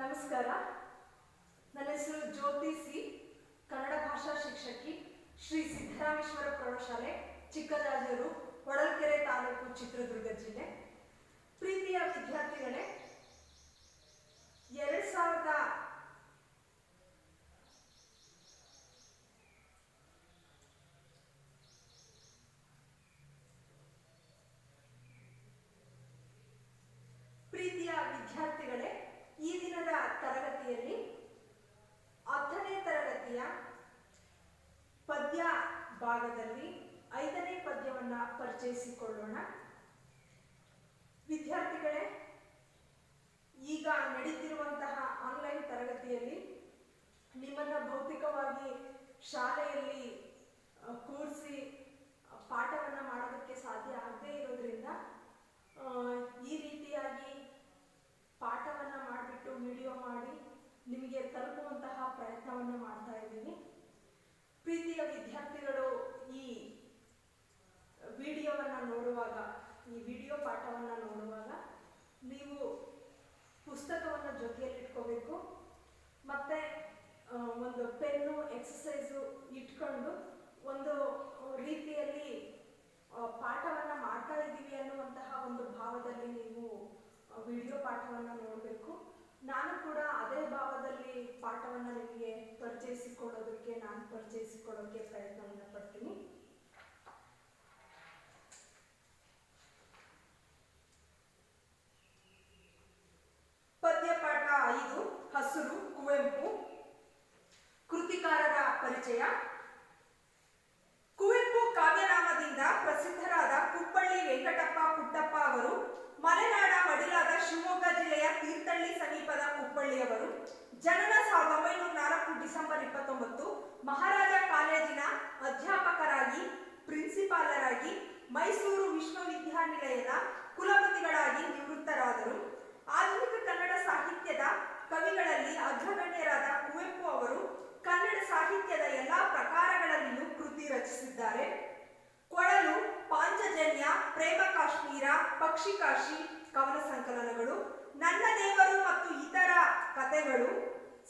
ನಮಸ್ಕಾರ. ನನ್ನ ಹೆಸರು ಜ್ಯೋತಿ ಸಿ. ಕನ್ನಡ ಭಾಷಾ ಶಿಕ್ಷಕಿ, ಶ್ರೀ ಸಿದ್ದರಾಮೇಶ್ವರ ಪ್ರೌಢಶಾಲೆ, ಚಿಕ್ಕಜಾಜೂರು, ಹೊಳಲ್ಕೆರೆ ತಾಲೂಕು, ಚಿತ್ರದುರ್ಗ ಜಿಲ್ಲೆ. ಪ್ರೀತಿಯ ವಿದ್ಯಾರ್ಥಿಗಳೇ, 2000 ಪ್ರೀತಿಯ ವಿದ್ಯಾರ್ಥಿಗಳೇ, ಈ ದಿನದ ತರಗತಿಯಲ್ಲಿ 10ನೇ ತರಗತಿಯ ಪದ್ಯ ಭಾಗದಲ್ಲಿ 5ನೇ ಪದ್ಯವನ್ನು ಪರಿಚಯಿಸಿಕೊಳ್ಳೋಣ. ವಿದ್ಯಾರ್ಥಿಗಳೇ, ಈಗ ನಡೀತಿರುವಂತಹ ಆನ್ಲೈನ್ ತರಗತಿಯಲ್ಲಿ ನಿಮ್ಮನ್ನು ಭೌತಿಕವಾಗಿ ಶಾಲೆಯಲ್ಲಿ ಕೂರಿಸಿ ಪಾಠವನ್ನು ಮಾಡೋದಕ್ಕೆ ಸಾಧ್ಯ ಆಗದೇ ಇರೋದ್ರಿಂದ ಈ ರೀತಿಯಾಗಿ ಪಾಠವನ್ನು ಮಾಡಿಬಿಟ್ಟು ವಿಡಿಯೋ ಮಾಡಿ ನಿಮಗೆ ತಲುಪುವಂತಹ ಪ್ರಯತ್ನವನ್ನು ಮಾಡ್ತಾ ಇದ್ದೀನಿ. ಪ್ರೀತಿಯ ವಿದ್ಯಾರ್ಥಿಗಳು, ಈ ವಿಡಿಯೋವನ್ನು ನೋಡುವಾಗ, ಈ ವಿಡಿಯೋ ಪಾಠವನ್ನು ನೋಡುವಾಗ ನೀವು ಪುಸ್ತಕವನ್ನು ಜೊತೆಯಲ್ಲಿ ಇಟ್ಕೋಬೇಕು. ಮತ್ತು ಒಂದು ಪೆನ್ನು, ಎಕ್ಸಸೈಸು ಇಟ್ಕೊಂಡು ಒಂದು ರೀತಿಯಲ್ಲಿ ಪಾಠವನ್ನು ಮಾಡ್ತಾ ಇದ್ದೀವಿ ಅನ್ನುವಂತಹ ಒಂದು ಭಾವದಲ್ಲಿ ನೀವು ವಿಡಿಯೋ ಪಾಠವನ್ನು ನೋಡಬೇಕು. ನಾನು ಕೂಡ ಅದೇ ಭಾವದಲ್ಲಿ ಪಾಠವನ್ನು ನಿಮಗೆ ಪರಿಚಯಿಸಿಕೊಳ್ಳೋಕ್ಕೆ ಪ್ರಯತ್ನವನ್ನು ಪಡ್ತೀನಿ. ಪದ್ಯಪಾಠ 5, ಹಸುರು, ಕುವೆಂಪು. ಕೃತಿಕಾರರ ಪರಿಚಯ. ಕುವೆಂಪು ಕಾವ್ಯನಾಮದಿಂದ ಪ್ರಸಿದ್ಧರಾದ ಕುಪ್ಪಳ್ಳಿ ವೆಂಕಟಪ್ಪ ಪುಟ್ಟಪ್ಪ ಅವರು ಮಲೆನಾಡ ಮಡಿಲಾದ ಶಿವಮೊಗ್ಗ ಜಿಲ್ಲೆಯ ತೀರ್ಥಹಳ್ಳಿ ಸಮೀಪದ ಕುಪ್ಪಳ್ಳಿಯವರು. ಜನನ 1904 ಡಿಸೆಂಬರ್ 29. ಮಹಾರಾಜ ಕಾಲೇಜಿನ ಅಧ್ಯಾಪಕರಾಗಿ, ಪ್ರಿನ್ಸಿಪಾಲರಾಗಿ, ಮೈಸೂರು ವಿಶ್ವವಿದ್ಯಾನಿಲಯದ ಕುಲಪತಿಗಳಾಗಿ ನಿವೃತ್ತರಾದರು. ಆಧುನಿಕ ಕನ್ನಡ ಸಾಹಿತ್ಯದ ಕವಿಗಳಲ್ಲಿ ಅಗ್ರಗಣ್ಯರಾದ ಕುವೆಂಪು ಅವರು ಕನ್ನಡ ಸಾಹಿತ್ಯದ ಎಲ್ಲಾ ಪ್ರಕಾರಗಳಲ್ಲಿಯೂ ಕೃತಿ ರಚಿಸಿದ್ದಾರೆ. ಕೊಳಲು, ಪಾಂಚಜನ್ಯ, ಪ್ರೇಮ ಕಾಶ್ಮೀರ, ಪಕ್ಷಿಕಾಶಿ ಕವನ ಸಂಕಲನಗಳು, ನನ್ನ ದೇವರು ಮತ್ತು ಇತರ ಕಥೆಗಳು,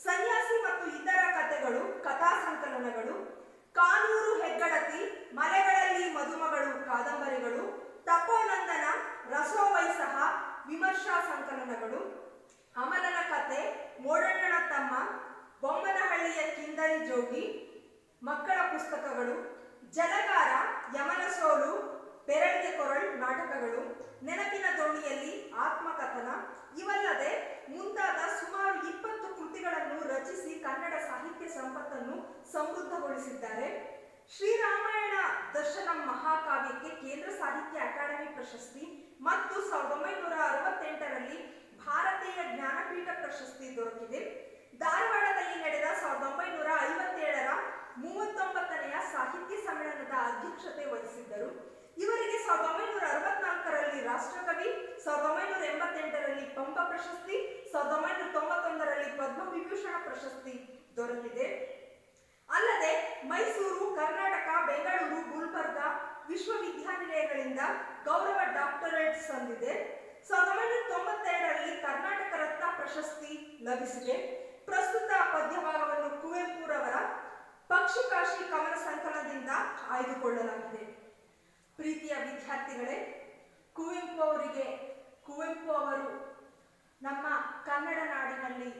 ಸನ್ಯಾಸಿ ಮತ್ತು ಇತರ ಕಥೆಗಳು ಕಥಾ ಸಂಕಲನಗಳು, ಕಾನೂರು ಹೆಗ್ಗಡತಿ, ಮಲೆಗಳಲ್ಲಿ ಮದುಮಗಳು ಕಾದಂಬರಿಗಳು, ತಪೋನಂದನ, ರಸೋವೈಸಹ ವಿಮರ್ಶಾ ಸಂಕಲನಗಳು, ಅಮಲನ ಕಥೆ, ಮೋಡಣ್ಣನ ತಮ್ಮ, ಬೊಮ್ಮನಹಳ್ಳಿಯ ಕಿಂದರಿ ಜೋಗಿ ಮಕ್ಕಳ ಪುಸ್ತಕಗಳು, ಜಲಗಾರ, ಯಮನ ಸೋಲು, ಬೆರಳಿಗೆ ಕೊರಳ್ ನಾಟಕಗಳು, ನೆನಪಿನ ದೋಣಿಯಲ್ಲಿ ಆತ್ಮಕಥನ ಇವಲ್ಲದೆ ಮುಂತಾದ ಸುಮಾರು 20 ಕೃತಿಗಳನ್ನು ರಚಿಸಿ ಕನ್ನಡ ಸಾಹಿತ್ಯ ಸಂಪತ್ತನ್ನು ಸಮೃದ್ಧಗೊಳಿಸಿದ್ದಾರೆ. ಶ್ರೀರಾಮಾಯಣ ದರ್ಶನಂ ಮಹಾಕಾವ್ಯಕ್ಕೆ ಕೇಂದ್ರ ಸಾಹಿತ್ಯ ಅಕಾಡೆಮಿ ಪ್ರಶಸ್ತಿ ಮತ್ತು 1968ರಲ್ಲಿ ಭಾರತೀಯ ಜ್ಞಾನಪೀಠ ಪ್ರಶಸ್ತಿ ದೊರಕಿದೆ. ಧಾರವಾಡದಲ್ಲಿ ನಡೆದ 1957ರ 39ನೆಯ ಸಾಹಿತ್ಯ ಸಮ್ಮೇಳನದ ಅಧ್ಯಕ್ಷತೆ ವಹಿಸಿದ್ದರು. ಇವರಿಗೆ 1964ರಲ್ಲಿ ರಾಷ್ಟ್ರಕವಿ, 1988ರಲ್ಲಿ ಪಂಪ ಪ್ರಶಸ್ತಿ, 1991ರಲ್ಲಿ ಪದ್ಮವಿಭೂಷಣ ಪ್ರಶಸ್ತಿ ದೊರಕಿದೆ. ಅಲ್ಲದೆ ಮೈಸೂರು, ಕರ್ನಾಟಕ, ಬೆಂಗಳೂರು, ಗುಲ್ಬರ್ಗ ವಿಶ್ವವಿದ್ಯಾನಿಲಯಗಳಿಂದ ಗೌರವ ಡಾಕ್ಟರೇಟ್ ಸಂದಿದೆ. 1992ರಲ್ಲಿ ಕರ್ನಾಟಕ ರತ್ನ ಪ್ರಶಸ್ತಿ ಲಭಿಸಿದೆ. ಪ್ರಸ್ತುತ ಪದ್ಯಭಾಗವನ್ನು ಕುವೆಂಪುರವರ ಪಕ್ಷಿಕಾಶಿ ಕವನ ಸಂಕಲನದಿಂದ ಆಯ್ದುಕೊಳ್ಳಲಾಗಿದೆ. ಪ್ರೀತಿಯ ವಿದ್ಯಾರ್ಥಿಗಳೇ, ಕುವೆಂಪು ಅವರು ನಮ್ಮ ಕನ್ನಡ ನಾಡಿನಲ್ಲಿ,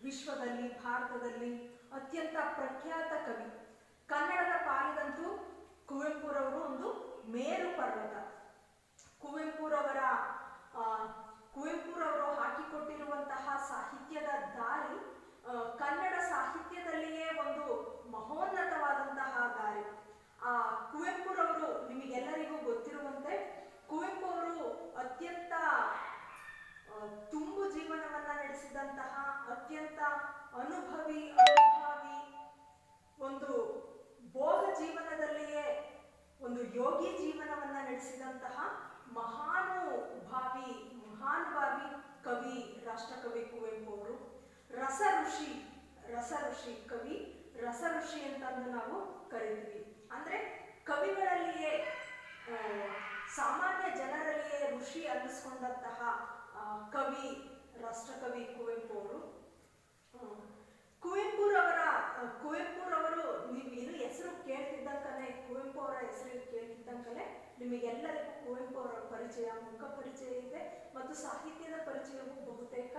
ವಿಶ್ವದಲ್ಲಿ, ಭಾರತದಲ್ಲಿ ಅತ್ಯಂತ ಪ್ರಖ್ಯಾತ ಕವಿ. ಕನ್ನಡದ ಪಾಲಿಗಂತೂ ಕುವೆಂಪುರವರು ಒಂದು ಮೇರು ಪರ್ವತ. ಕುವೆಂಪುರವರು ಹಾಕಿಕೊಟ್ಟಿರುವಂತಹ ಸಾಹಿತ್ಯದ ದಾರಿ ಕನ್ನಡ ಸಾಹಿತ್ಯದಲ್ಲಿಯೇ ಒಂದು ಮಹೋನ್ನತವಾದಂತಹ ದಾರಿ. ಕುವೆಂಪುರವರು ನಿಮಗೆಲ್ಲರಿಗೂ ಗೊತ್ತಿರುವಂತೆ ಕುವೆಂಪು ಅವರು ಅತ್ಯಂತ ತುಂಬು ಜೀವನವನ್ನ ನಡೆಸಿದಂತಹ, ಅತ್ಯಂತ ಅನುಭವಿ ಒಂದು ಭೋಗ ಜೀವನದಲ್ಲಿಯೇ ಒಂದು ಯೋಗಿ ಜೀವನವನ್ನ ನಡೆಸಿದಂತಹ ಮಹಾನುಭಾವಿ ಕವಿ, ರಾಷ್ಟ್ರಕವಿ ಕುವೆಂಪು ಅವರು. ರಸಋಷಿ ಕವಿ, ರಸಋಷಿ ಅಂತಂದು ನಾವು ಕರಿತೀವಿ. ಅಂದ್ರೆ ಕವಿಗಳಲ್ಲಿಯೇ, ಸಾಮಾನ್ಯ ಜನರಲ್ಲಿಯೇ ಋಷಿ ಅನ್ನಿಸ್ಕೊಂಡಂತಹ ಕವಿ, ರಾಷ್ಟ್ರಕವಿ ಕುವೆಂಪು ಅವರು. ಹ್ಮ್. ಕುವೆಂಪುರವರು ನೀವು ಇದು ಹೆಸರು ಕೇಳ್ತಿದ್ದಂಕನೆ, ಕುವೆಂಪು ಅವರ ಹೆಸರು ಕೇಳ್ತಿದ್ದಂಕನೆ ನಿಮಗೆಲ್ಲರಿಗೂ ಕುವೆಂಪು ಅವರ ಪರಿಚಯ, ಮುಖ ಪರಿಚಯ ಇದೆ ಮತ್ತು ಸಾಹಿತ್ಯದ ಪರಿಚಯವೂ ಬಹುತೇಕ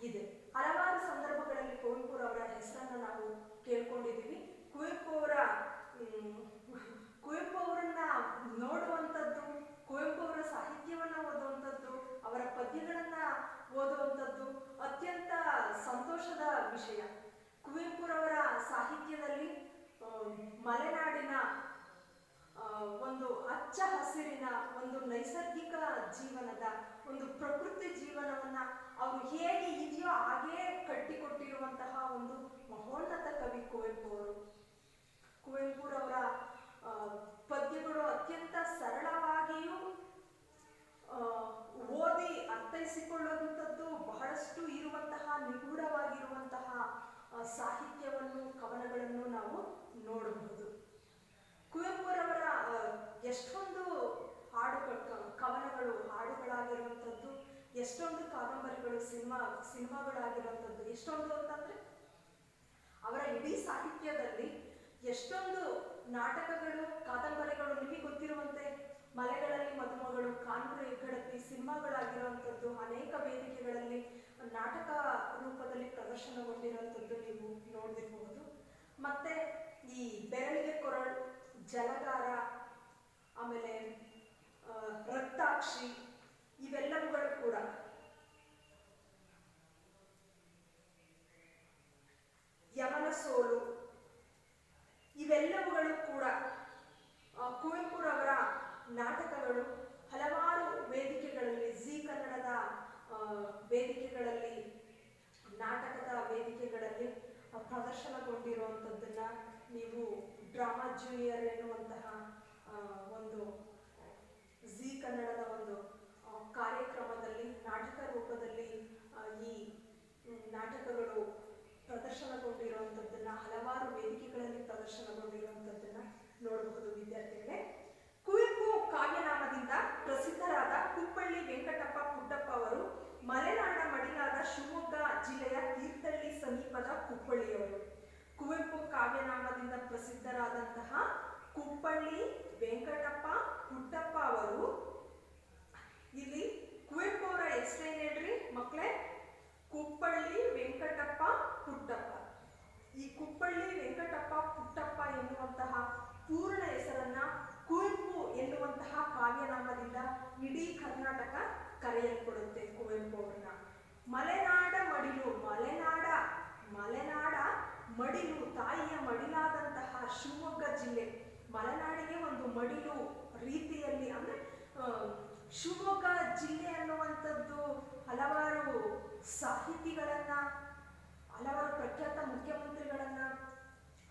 ಇದೆ. ಹಲವಾರು ಸಂದರ್ಭಗಳಲ್ಲಿ ಕುವೆಂಪುರವರ ಹೆಸರನ್ನ ನಾವು ಕೇಳ್ಕೊಂಡಿದ್ದೀವಿ. ಕುವೆಂಪು ಅವರನ್ನ ನೋಡುವಂಥದ್ದು, ಕುವೆಂಪು ಅವರ ಸಾಹಿತ್ಯವನ್ನ ಓದುವಂಥದ್ದು, ಅವರ ಪದ್ಯಗಳನ್ನ ಓದುವಂಥದ್ದು ಅತ್ಯಂತ ಸಂತೋಷದ ವಿಷಯ. ಕುವೆಂಪುರವರ ಸಾಹಿತ್ಯದಲ್ಲಿ ಮಲೆನಾಡಿನ ಒಂದು ಹಚ್ಚ ಹಸಿರಿನ ಒಂದು ನೈಸರ್ಗಿಕ ಜೀವನದ ಒಂದು ಪ್ರಕೃತಿ ಜೀವನವನ್ನ ಅವರು ಹೇಗೆ ಇದೆಯೋ ಹಾಗೇ ಕಟ್ಟಿಕೊಟ್ಟಿರುವಂತಹ ಒಂದು ಮಹೋನ್ನತ ಕವಿ ಕುವೆಂಪು ಅವರು. ಕುವೆಂಪುರವರ ಪದ್ಯಗಳು ಅತ್ಯಂತ ಸರಳವಾಗಿಯೂ ಓದಿ ಅರ್ಥೈಸಿಕೊಳ್ಳುವಂಥದ್ದು ಬಹಳಷ್ಟು ಇರುವಂತಹ ನಿಗೂಢವಾಗಿರುವಂತಹ ಸಾಹಿತ್ಯವನ್ನು, ಕವನಗಳನ್ನು ನಾವು ನೋಡಬಹುದು. ಕುವೆಂಪುರವರ ಎಷ್ಟೊಂದು ಕವನಗಳು ಹಾಡುಗಳಾಗಿರುವಂಥದ್ದು, ಎಷ್ಟೊಂದು ಕಾದಂಬರಿಗಳು ಸಿನಿಮಾಗಳಾಗಿರುವಂಥದ್ದು, ಎಷ್ಟೊಂದು ಅಂತಂದ್ರೆ ಅವರ ಇಡೀ ಸಾಹಿತ್ಯದಲ್ಲಿ ಎಷ್ಟೊಂದು ನಾಟಕಗಳು, ಕಾದಂಬರಿಗಳು, ನಿಮಗೆ ಗೊತ್ತಿರುವಂತೆ ಮಲೆಗಳಲ್ಲಿ ಮದುಮಗಳು, ಕಾನೂರು ಹೆಗ್ಗಡತಿ ಸಿನಿಮಾಗಳಾಗಿರುವಂಥದ್ದು, ಅನೇಕ ವೇದಿಕೆಗಳಲ್ಲಿ ನಾಟಕ ರೂಪದಲ್ಲಿ ಪ್ರದರ್ಶನಗೊಂಡಿರುವಂಥದ್ದು ನೀವು ನೋಡಿರಬಹುದು. ಮತ್ತೆ ಈ ಬೆರಳಿಗೆ ಕೊರಳು, ಜಲಗಾರ, ಆಮೇಲೆ ರಕ್ತಾಕ್ಷಿ, ಇವೆಲ್ಲವುಗಳು ಕೂಡ ಯಮನ ಸೋಲು, ಇವೆಲ್ಲವುಗಳು ಕೂಡ ಕುವೆಂಪುರವರ ನಾಟಕಗಳು ಹಲವಾರು ವೇದಿಕೆಗಳಲ್ಲಿ, ಜಿ ಕನ್ನಡದ ವೇದಿಕೆಗಳಲ್ಲಿ, ನಾಟಕದ ವೇದಿಕೆಗಳಲ್ಲಿ ಪ್ರದರ್ಶನಗೊಂಡಿರುವಂಥದ್ದನ್ನ ನೀವು ಡ್ರಾಮಾ ಜೂನಿಯರ್ ಎನ್ನುವಂತಹ ಒಂದು ಜಿ ಕನ್ನಡದ ಒಂದು ಕಾರ್ಯಕ್ರಮದಲ್ಲಿ ನಾಟಕ ರೂಪದಲ್ಲಿ ಈ ನಾಟಕಗಳು ಪ್ರದರ್ಶನಗೊಂಡಿರುವಂಥದ್ದನ್ನ, ಹಲವಾರು ವೇದಿಕೆಗಳಲ್ಲಿ ಪ್ರದರ್ಶನಗೊಂಡಿರುವಂಥದ್ದನ್ನ ನೋಡಬಹುದು ವಿದ್ಯಾರ್ಥಿಗಳೇ. ಕುವೆಂಪು ಕಾವ್ಯನಾಮದಿಂದ ಪ್ರಸಿದ್ಧರಾದ ಕುಪ್ಪಳ್ಳಿ ವೆಂಕಟಪ್ಪ ಪುಟ್ಟಪ್ಪ ಅವರು ಮಲೆನಾಡ ಮಡಿಲಾದ ಶಿವಮೊಗ್ಗ ಜಿಲ್ಲೆಯ ತೀರ್ಥಹಳ್ಳಿ ಸಮೀಪದ ಕುಪ್ಪಳ್ಳಿಯವರು. ಕುವೆಂಪು ಕಾವ್ಯನಾಮದಿಂದ ಪ್ರಸಿದ್ಧರಾದಂತಹ ಕುಪ್ಪಳ್ಳಿ ವೆಂಕಟಪ್ಪ ಪುಟ್ಟಪ್ಪ ಅವರು, ಇಲ್ಲಿ ಕುವೆಂಪು ಅವರ ಹೆಸರೇನು ಹೇಳ್ರಿ ಮಕ್ಕಳೇ? ಕುಪ್ಪಳ್ಳಿ ವೆಂಕಟಪ್ಪ ಪುಟ್ಟಪ್ಪ. ಈ ಕುಪ್ಪಳ್ಳಿ ವೆಂಕಟಪ್ಪ ಪುಟ್ಟಪ್ಪ ಎನ್ನುವಂತಹ ಪೂರ್ಣ ಹೆಸರನ್ನ ಕುವೆಂಪು ಎನ್ನುವಂತಹ ಕಾವ್ಯನಾಮದಿಂದ ಇಡೀ ಕರ್ನಾಟಕ ಕರೆಯಲ್ಪಡುತ್ತೆ ಕುವೆಂಪು ಅವ್ರನ್ನ. ಮಲೆನಾಡ ಮಡಿಲು, ಮಲೆನಾಡ ಮಡಿಲು, ತಾಯಿಯ ಮಡಿಲಾದಂತಹ ಶಿವಮೊಗ್ಗ ಜಿಲ್ಲೆ, ಮಲೆನಾಡಿಗೆ ಒಂದು ಮಡಿಲು ರೀತಿಯಲ್ಲಿ, ಅಂದ್ರೆ ಶಿವಮೊಗ್ಗ ಜಿಲ್ಲೆ ಅನ್ನುವಂಥದ್ದು ಹಲವಾರು ಸಾಹಿತಿಗಳನ್ನ, ಹಲವಾರು ಪ್ರಖ್ಯಾತ ಮುಖ್ಯಮಂತ್ರಿಗಳನ್ನ,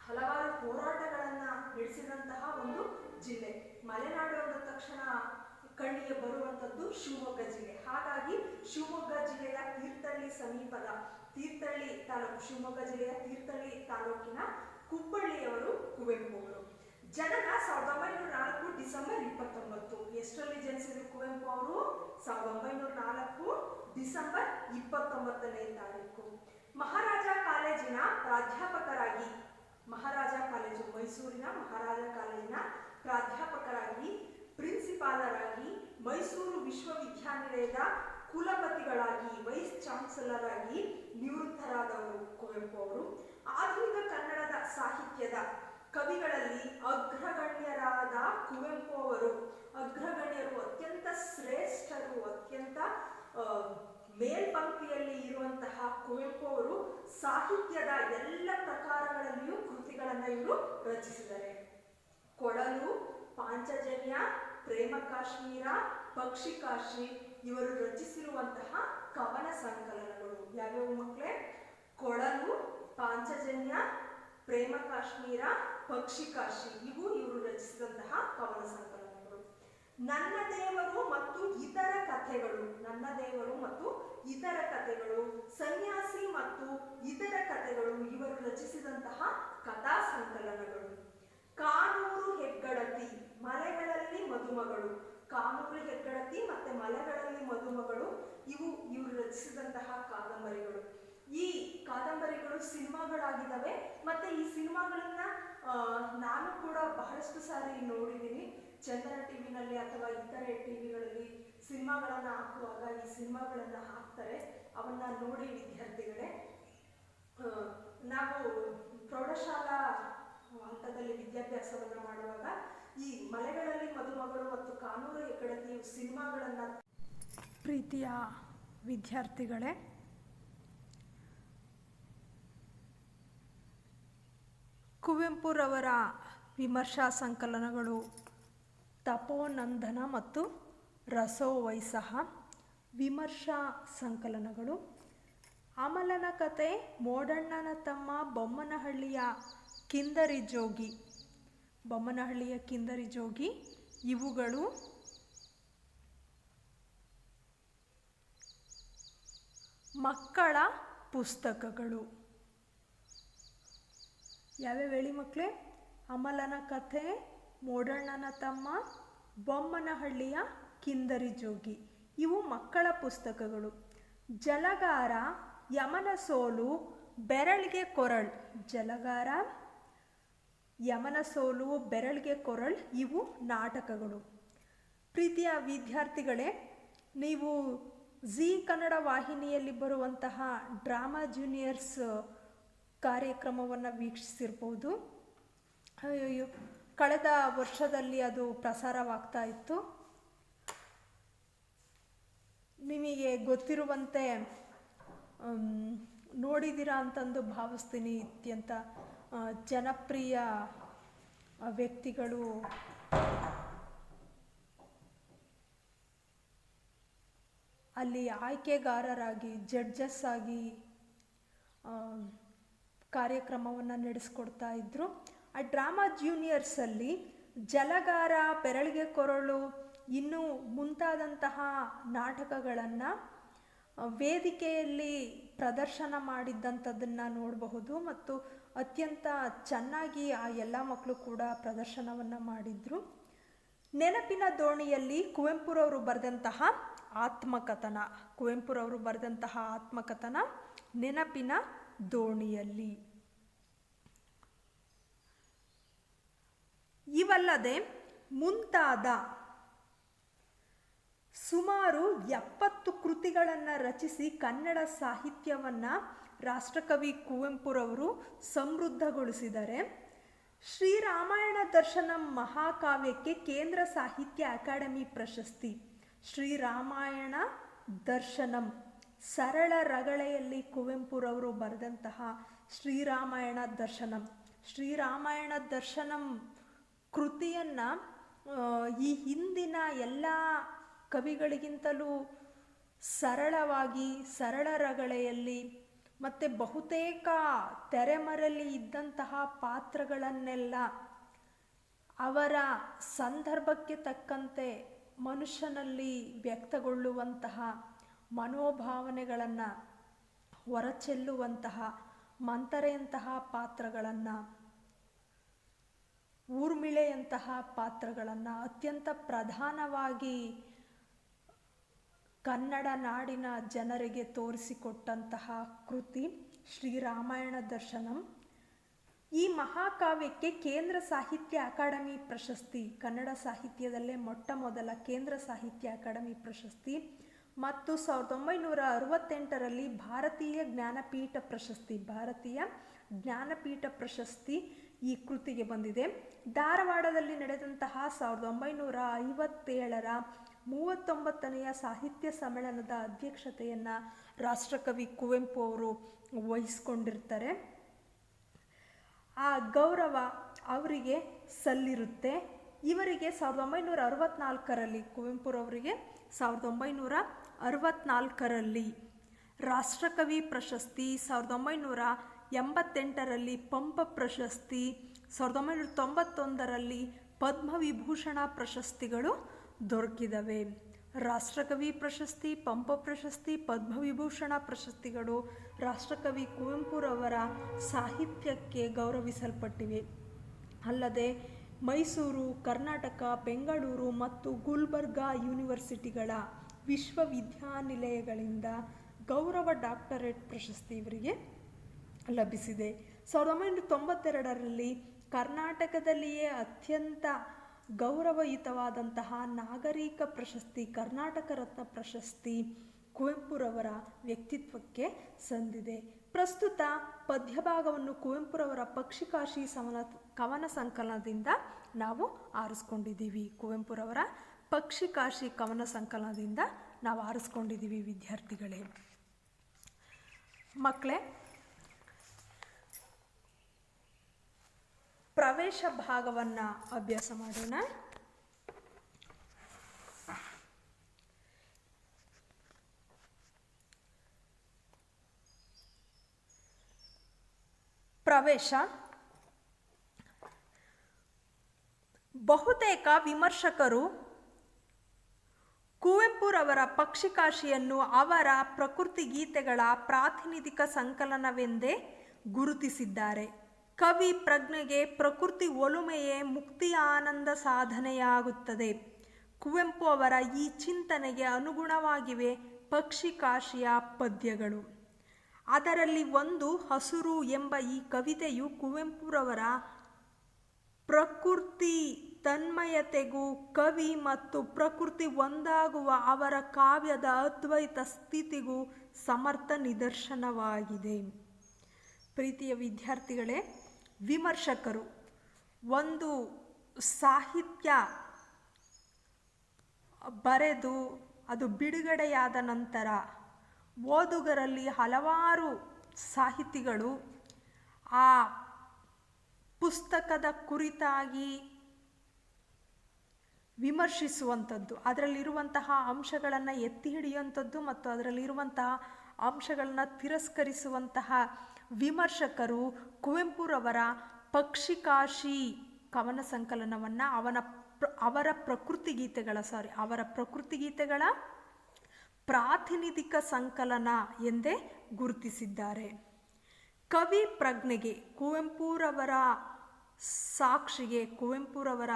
ಹಲವಾರು ಹೋರಾಟಗಳನ್ನ ನಡೆಸಿದಂತಹ ಒಂದು ಜಿಲ್ಲೆ. ಮಲೆನಾಡು ಅಂದ ತಕ್ಷಣ ಕಣ್ಣಿಗೆ ಬರುವಂಥದ್ದು ಶಿವಮೊಗ್ಗ ಜಿಲ್ಲೆ. ಹಾಗಾಗಿ ಶಿವಮೊಗ್ಗ ಜಿಲ್ಲೆಯ ತೀರ್ಥಹಳ್ಳಿ ಸಮೀಪದ ತೀರ್ಥಹಳ್ಳಿ ತಾಲೂಕು, ಶಿವಮೊಗ್ಗ ಜಿಲ್ಲೆಯ ತೀರ್ಥಹಳ್ಳಿ ತಾಲೂಕಿನ ಕುಪ್ಪಳ್ಳಿಯವರು ಕುವೆಂಪು ಅವರು. ಜನನ 1904 ಡಿಸೆಂಬರ್ 29. ಎಷ್ಟರಲ್ಲಿ ಜನಿಸಿದ್ರು ಕುವೆಂಪು ಅವರು? 1904 ಡಿಸೆಂಬರ್ 29ನೇ ತಾರೀಕು. ಮಹಾರಾಜ ಕಾಲೇಜಿನ ಪ್ರಾಧ್ಯಾಪಕರಾಗಿ, ಮಹಾರಾಜ ಕಾಲೇಜು ಮೈಸೂರಿನ ಮಹಾರಾಜ ಕಾಲೇಜಿನ ಪ್ರಾಧ್ಯಾಪಕರಾಗಿ, ಪ್ರಿನ್ಸಿಪಾಲರಾಗಿ, ಮೈಸೂರು ವಿಶ್ವವಿದ್ಯಾನಿಲಯದ ಕುಲಪತಿಗಳಾಗಿ, ವೈಸ್ ಚಾನ್ಸಲರ್ ಆಗಿ ನಿವೃತ್ತರಾದವರು ಕುವೆಂಪು ಅವರು. ಆಧುನಿಕ ಕನ್ನಡದ ಸಾಹಿತ್ಯದ ಕವಿಗಳಲ್ಲಿ ಅಗ್ರಗಣ್ಯರಾದ ಕುವೆಂಪು ಅವರು, ಅಗ್ರಗಣ್ಯರು, ಅತ್ಯಂತ ಶ್ರೇಷ್ಠರು, ಅತ್ಯಂತ ಮೇಲ್ಪಂಕ್ತಿಯಲ್ಲಿ ಇರುವಂತಹ ಕುವೆಂಪು ಅವರು ಸಾಹಿತ್ಯದ ಎಲ್ಲ ಪ್ರಕಾರಗಳಲ್ಲಿಯೂ ಕೃತಿಗಳನ್ನು ಇವರು ರಚಿಸಿದ್ದಾರೆ. ಕೊಳಲು, ಪಾಂಚಜನ್ಯ, ಪ್ರೇಮ ಕಾಶ್ಮೀರ, ಪಕ್ಷಿಕಾಶಿ ಇವರು ರಚಿಸಿರುವಂತಹ ಕವನ ಸಂಕಲನಗಳು ಯಾವ್ಯಾವ ಮಕ್ಕಳೇ? ಕೊಳಲು, ಪಾಂಚಜನ್ಯ, ಪ್ರೇಮ ಕಾಶ್ಮೀರ, ಪಕ್ಷಿಕಾಶಿ, ಇವರು ರಚಿಸಿದಂತಹ ಕವನ ಸಂಕಲನಗಳು. ನನ್ನ ದೇವರು ಮತ್ತು ಇತರ ಕಥೆಗಳು, ನನ್ನ ದೇವರು ಮತ್ತು ಇತರ ಕಥೆಗಳು, ಸನ್ಯಾಸಿ ಮತ್ತು ಇತರ ಕಥೆಗಳು ಇವರು ರಚಿಸಿದಂತಹ ಕಥಾ ಸಂಕಲನಗಳು. ಕಾನೂರು ಹೆಗ್ಗಡತಿ, ಮಲೆಗಳಲ್ಲಿ ಮದುಮಗಳು, ಕಾನೂರು ಹೆಗ್ಗಡತಿ ಮತ್ತೆ ಮಲೆಗಳಲ್ಲಿ ಮದುಮಗಳು ಇವರು ರಚಿಸಿದಂತಹ ಕಾದಂಬರಿಗಳು. ಈ ಕಾದಂಬರಿಗಳು ಸಿನಿಮಾಗಳಾಗಿದ್ದಾವೆ. ಮತ್ತು ಈ ಸಿನಿಮಾಗಳನ್ನ ನಾನು ಕೂಡ ಬಹಳಷ್ಟು ಸಾರಿ ನೋಡಿದ್ದೀನಿ. ಚಂದನ ಟಿವಿನಲ್ಲಿ ಅಥವಾ ಇತರೆ ಟಿವಿಗಳಲ್ಲಿ ಸಿನಿಮಾಗಳನ್ನು ಹಾಕುವಾಗ ಈ ಸಿನಿಮಾಗಳನ್ನು ಹಾಕ್ತಾರೆ. ಅವನ್ನ ನೋಡಿ ವಿದ್ಯಾರ್ಥಿಗಳೇ, ನಾವು ಪ್ರೌಢಶಾಲಾ ಹಂತದಲ್ಲಿ ವಿದ್ಯಾಭ್ಯಾಸವನ್ನು ಮಾಡುವಾಗ ಈ ಮಲೆಗಳಲ್ಲಿ ಮದುಮಗಳು ಮತ್ತು ಕಾನೂರು ಹೆಗ್ಗಡತಿ ಸಿನಿಮಾಗಳನ್ನು. ಪ್ರೀತಿಯ ವಿದ್ಯಾರ್ಥಿಗಳೇ, ಕುವೆಂಪುರವರ ವಿಮರ್ಶಾ ಸಂಕಲನಗಳು ತಪೋನಂದನ ಮತ್ತು ರಸೋವೈಸಹ ವಿಮರ್ಶಾ ಸಂಕಲನಗಳು, ಅಮಲನ ಕತೆ, ಮೋಡಣ್ಣನ ತಮ್ಮ, ಬೊಮ್ಮನಹಳ್ಳಿಯ ಕಿಂದರಿ ಜೋಗಿ, ಇವುಗಳು ಮಕ್ಕಳ ಪುಸ್ತಕಗಳು. ಯಾವ್ಯಾವ ಹೇಳಿ ಮಕ್ಕಳೇ? ಅಮಲನ ಕಥೆ, ಮೋಡಣ್ಣನ ತಮ್ಮ, ಬೊಮ್ಮನಹಳ್ಳಿಯ ಕಿಂದರಿ ಜೋಗಿ, ಇವು ಮಕ್ಕಳ ಪುಸ್ತಕಗಳು. ಜಲಗಾರ, ಯಮನ ಸೋಲು, ಬೆರಳಿಗೆ ಕೊರಳ್. ಜಲಗಾರ, ಯಮನ ಸೋಲು, ಬೆರಳಿಗೆ ಕೊರಳ್, ಇವು ನಾಟಕಗಳು. ಪ್ರೀತಿಯ ವಿದ್ಯಾರ್ಥಿಗಳೇ, ನೀವು ಜೀ ಕನ್ನಡ ವಾಹಿನಿಯಲ್ಲಿ ಬರುವಂತಹ ಡ್ರಾಮಾ ಜೂನಿಯರ್ಸ್ ಕಾರ್ಯಕ್ರಮವನ್ನು ವೀಕ್ಷಿಸಿರ್ಬೋದು. ಕಳೆದ ವರ್ಷದಲ್ಲಿ ಅದು ಪ್ರಸಾರವಾಗ್ತಾ ಇತ್ತು. ನಿಮಗೆ ಗೊತ್ತಿರುವಂತೆ ನೋಡಿದ್ದೀರಾ ಅಂತಂದು ಭಾವಿಸ್ತೀನಿ. ಅತ್ಯಂತ ಜನಪ್ರಿಯ ವ್ಯಕ್ತಿಗಳು ಅಲ್ಲಿ ಆಯ್ಕೆಗಾರರಾಗಿ, ಜಡ್ಜಸ್ ಆಗಿ ಕಾರ್ಯಕ್ರಮವನ್ನು ನಡೆಸ್ಕೊಡ್ತಾ ಇದ್ದರು. ಆ ಡ್ರಾಮಾ ಜೂನಿಯರ್ಸಲ್ಲಿ ಜಲಗಾರ, ಬೆರಳಿಗೆ ಕೊರಳು, ಇನ್ನೂ ಮುಂತಾದಂತಹ ನಾಟಕಗಳನ್ನು ವೇದಿಕೆಯಲ್ಲಿ ಪ್ರದರ್ಶನ ಮಾಡಿದ್ದಂಥದ್ದನ್ನು ನೋಡಬಹುದು. ಮತ್ತು ಅತ್ಯಂತ ಚೆನ್ನಾಗಿ ಆ ಎಲ್ಲ ಮಕ್ಕಳು ಕೂಡ ಪ್ರದರ್ಶನವನ್ನು ಮಾಡಿದರು. ನೆನಪಿನ ದೋಣಿಯಲ್ಲಿ ಕುವೆಂಪುರವರು ಬರೆದಂತಹ ಆತ್ಮಕಥನ ನೆನಪಿನ ದೋಣಿಯಲ್ಲಿ. ಇವಲ್ಲದೆ ಮುಂತಾದ ಸುಮಾರು 70 ಕೃತಿಗಳನ್ನು ರಚಿಸಿ ಕನ್ನಡ ಸಾಹಿತ್ಯವನ್ನು ರಾಷ್ಟ್ರಕವಿ ಕುವೆಂಪುರವರು ಸಮೃದ್ಧಗೊಳಿಸಿದ್ದಾರೆ. ಶ್ರೀರಾಮಾಯಣ ದರ್ಶನಂ ಮಹಾಕಾವ್ಯಕ್ಕೆ ಕೇಂದ್ರ ಸಾಹಿತ್ಯ ಅಕಾಡೆಮಿ ಪ್ರಶಸ್ತಿ. ಶ್ರೀರಾಮಾಯಣ ದರ್ಶನಂ, ಸರಳ ರಗಳೆಯಲ್ಲಿ ಕುವೆಂಪುರವರು ಬರೆದಂತಹ ಶ್ರೀರಾಮಾಯಣ ದರ್ಶನಂ ಕೃತಿಯನ್ನು ಈ ಹಿಂದಿನ ಎಲ್ಲ ಕವಿಗಳಿಗಿಂತಲೂ ಸರಳವಾಗಿ, ಸರಳ ರಗಳೆಯಲ್ಲಿ ಮತ್ತು ಬಹುತೇಕ ತೆರೆಮರೆಯಲ್ಲಿ ಇದ್ದಂತಹ ಪಾತ್ರಗಳನ್ನೆಲ್ಲ ಅವರ ಸಂದರ್ಭಕ್ಕೆ ತಕ್ಕಂತೆ ಮನುಷ್ಯನಲ್ಲಿ ವ್ಯಕ್ತಗೊಳ್ಳುವಂತಹ ಮನೋಭಾವನೆಗಳನ್ನು ಹೊರಚೆಲ್ಲುವಂತಹ ಮಂಥರೆಯಂತಹ ಪಾತ್ರಗಳನ್ನು, ಊರ್ಮಿಳೆಯಂತಹ ಪಾತ್ರಗಳನ್ನು ಅತ್ಯಂತ ಪ್ರಧಾನವಾಗಿ ಕನ್ನಡ ನಾಡಿನ ಜನರಿಗೆ ತೋರಿಸಿಕೊಟ್ಟಂತಹ ಕೃತಿ ಶ್ರೀರಾಮಾಯಣ ದರ್ಶನಂ. ಈ ಮಹಾಕಾವ್ಯಕ್ಕೆ ಕೇಂದ್ರ ಸಾಹಿತ್ಯ ಅಕಾಡೆಮಿ ಪ್ರಶಸ್ತಿ, ಕನ್ನಡ ಸಾಹಿತ್ಯದಲ್ಲೇ ಮೊಟ್ಟ ಮೊದಲ ಕೇಂದ್ರ ಸಾಹಿತ್ಯ ಅಕಾಡೆಮಿ ಪ್ರಶಸ್ತಿ, ಮತ್ತು 1968ರಲ್ಲಿ ಭಾರತೀಯ ಜ್ಞಾನಪೀಠ ಪ್ರಶಸ್ತಿ ಈ ಕೃತಿಗೆ ಬಂದಿದೆ. ಧಾರವಾಡದಲ್ಲಿ ನಡೆದಂತಹ 1957ರ 39ನೆಯ ಸಾಹಿತ್ಯ ಸಮ್ಮೇಳನದ ಅಧ್ಯಕ್ಷತೆಯನ್ನು ರಾಷ್ಟ್ರಕವಿ ಕುವೆಂಪು ಅವರು ವಹಿಸ್ಕೊಂಡಿರ್ತಾರೆ. ಆ ಗೌರವ ಅವರಿಗೆ ಸಲ್ಲಿರುತ್ತೆ. ಇವರಿಗೆ 1964ರಲ್ಲಿ, ಕುವೆಂಪುರವರಿಗೆ 1964ರಲ್ಲಿ ರಾಷ್ಟ್ರಕವಿ ಪ್ರಶಸ್ತಿ, 1988ರಲ್ಲಿ ಪಂಪ ಪ್ರಶಸ್ತಿ, 1991ರಲ್ಲಿ ಪದ್ಮವಿಭೂಷಣ ಪ್ರಶಸ್ತಿಗಳು ದೊರಕಿದವೆ. ರಾಷ್ಟ್ರಕವಿ ಪ್ರಶಸ್ತಿ, ಪಂಪ ಪ್ರಶಸ್ತಿ, ಪದ್ಮವಿಭೂಷಣ ಪ್ರಶಸ್ತಿಗಳು ರಾಷ್ಟ್ರಕವಿ ಕುವೆಂಪುರವರ ಸಾಹಿತ್ಯಕ್ಕೆ ಗೌರವಿಸಲ್ಪಟ್ಟಿವೆ. ಅಲ್ಲದೆ ಮೈಸೂರು, ಕರ್ನಾಟಕ, ಬೆಂಗಳೂರು ಮತ್ತು ಗುಲ್ಬರ್ಗಾ ಯೂನಿವರ್ಸಿಟಿಗಳ ವಿಶ್ವವಿದ್ಯಾನಿಲಯಗಳಿಂದ ಗೌರವ ಡಾಕ್ಟರೇಟ್ ಪ್ರಶಸ್ತಿ ಇವರಿಗೆ ಲಭಿಸಿದೆ. 1992ರಲ್ಲಿ ಕರ್ನಾಟಕದಲ್ಲಿಯೇ ಅತ್ಯಂತ ಗೌರವಯುತವಾದಂತಹ ನಾಗರಿಕ ಪ್ರಶಸ್ತಿ ಕರ್ನಾಟಕ ರತ್ನ ಪ್ರಶಸ್ತಿ ಕುವೆಂಪುರವರ ವ್ಯಕ್ತಿತ್ವಕ್ಕೆ ಸಂದಿದೆ. ಪ್ರಸ್ತುತ ಪದ್ಯಭಾಗವನ್ನು ಕುವೆಂಪುರವರ ಪಕ್ಷಿಕಾಶಿ ಕವನ ಸಂಕಲನದಿಂದ ನಾವು ಆರಿಸ್ಕೊಂಡಿದ್ದೀವಿ. ಕುವೆಂಪುರವರ ಪಕ್ಷಿಕಾಶಿ ಕವನ ಸಂಕಲನದಿಂದ ನಾವು ಆರಿಸ್ಕೊಂಡಿದ್ದೀವಿ ವಿದ್ಯಾರ್ಥಿಗಳೇ. ಮಕ್ಕಳೇ, ಪ್ರವೇಶ ಭಾಗವನ್ನು ಅಭ್ಯಾಸ ಮಾಡೋಣ. ಪ್ರವೇಶ. ಬಹುತೇಕ ವಿಮರ್ಶಕರು ಕುವೆಂಪುರವರ ಪಕ್ಷಿಕಾಶಿಯನ್ನು ಅವರ ಪ್ರಕೃತಿ ಗೀತೆಗಳ ಪ್ರಾತಿನಿಧಿಕ ಸಂಕಲನವೆಂದೇ ಗುರುತಿಸಿದ್ದಾರೆ. ಕವಿ ಪ್ರಜ್ಞೆಗೆ ಪ್ರಕೃತಿ ಒಲುಮೆಯೇ ಮುಕ್ತಿಯ ಆನಂದ ಸಾಧನೆಯಾಗುತ್ತದೆ. ಕುವೆಂಪು ಅವರ ಈ ಚಿಂತನೆಗೆ ಅನುಗುಣವಾಗಿವೆ ಪಕ್ಷಿಕಾಶಿಯ ಪದ್ಯಗಳು. ಅದರಲ್ಲಿ ಒಂದು ಹಸುರು ಎಂಬ ಈ ಕವಿತೆಯು ಕುವೆಂಪುರವರ ಪ್ರಕೃತಿ ತನ್ಮಯತೆಗೂ ಕವಿ ಮತ್ತು ಪ್ರಕೃತಿ ಒಂದಾಗುವ ಅವರ ಕಾವ್ಯದ ಅದ್ವೈತ ಸ್ಥಿತಿಗೂ ಸಮರ್ಥ ನಿದರ್ಶನವಾಗಿದೆ. ಪ್ರೀತಿಯ ವಿದ್ಯಾರ್ಥಿಗಳೇ, ವಿಮರ್ಶಕರು ಒಂದು ಸಾಹಿತ್ಯ ಬರೆದು ಅದು ಬಿಡುಗಡೆಯಾದ ನಂತರ ಓದುಗರಲ್ಲಿ ಹಲವಾರು ಸಾಹಿತಿಗಳು ಆ ಪುಸ್ತಕದ ಕುರಿತಾಗಿ ವಿಮರ್ಶಿಸುವಂಥದ್ದು, ಅದರಲ್ಲಿರುವಂತಹ ಅಂಶಗಳನ್ನು ಎತ್ತಿ ಹಿಡಿಯುವಂಥದ್ದು ಮತ್ತು ಅದರಲ್ಲಿರುವಂತಹ ಅಂಶಗಳನ್ನು ತಿರಸ್ಕರಿಸುವಂತಹ ವಿಮರ್ಶಕರು ಕುವೆಂಪುರವರ ಪಕ್ಷಿಕಾಶಿ ಕವನ ಸಂಕಲನವನ್ನು ಅವರ ಪ್ರಕೃತಿ ಗೀತೆಗಳ ಪ್ರಾತಿನಿಧಿಕ ಸಂಕಲನ ಎಂದೇ ಗುರುತಿಸಿದ್ದಾರೆ. ಕವಿ ಪ್ರಜ್ಞೆಗೆ, ಕುವೆಂಪುರವರ ಸಾಕ್ಷಿಗೆ, ಕುವೆಂಪುರವರ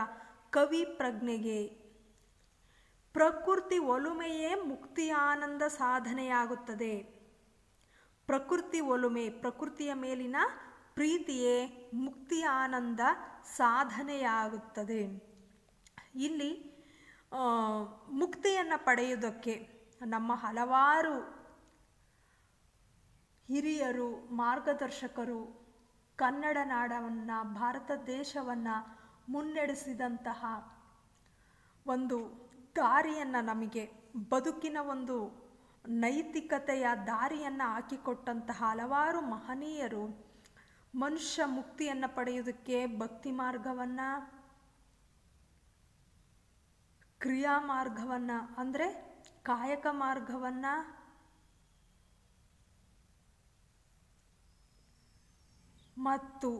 ಕವಿ ಪ್ರಜ್ಞೆಗೆ ಪ್ರಕೃತಿ ಒಲುಮೆಯೇ ಮುಕ್ತಿಯ ಆನಂದ ಸಾಧನೆಯಾಗುತ್ತದೆ. ಪ್ರಕೃತಿ ಒಲುಮೆ, ಪ್ರಕೃತಿಯ ಮೇಲಿನ ಪ್ರೀತಿಯೇ ಮುಕ್ತಿಯ ಆನಂದ ಸಾಧನೆಯಾಗುತ್ತದೆ. ಇಲ್ಲಿ ಮುಕ್ತಿಯನ್ನು ಪಡೆಯುವುದಕ್ಕೆ ನಮ್ಮ ಹಲವಾರು ಹಿರಿಯರು, ಮಾರ್ಗದರ್ಶಕರು ಕನ್ನಡ ನಾಡವನ್ನು, ಭಾರತ ದೇಶವನ್ನು ಮುನ್ನಡೆಸಿದಂತಹ ಒಂದು ದಾರಿಯನ್ನು, ನಮಗೆ ಬದುಕಿನ ಒಂದು ನೈತಿಕತೆಯ ದಾರಿಯನ್ನು ಹಾಕಿಕೊಟ್ಟಂತಹ ಹಲವಾರು ಮಹನೀಯರು ಮನುಷ್ಯ ಮುಕ್ತಿಯನ್ನು ಪಡೆಯುವುದಕ್ಕೆ ಭಕ್ತಿ ಮಾರ್ಗವನ್ನು, ಕ್ರಿಯಾ ಮಾರ್ಗವನ್ನು ಅಂದರೆ ಕಾಯಕ ಮಾರ್ಗವನ್ನು ಮತ್ತು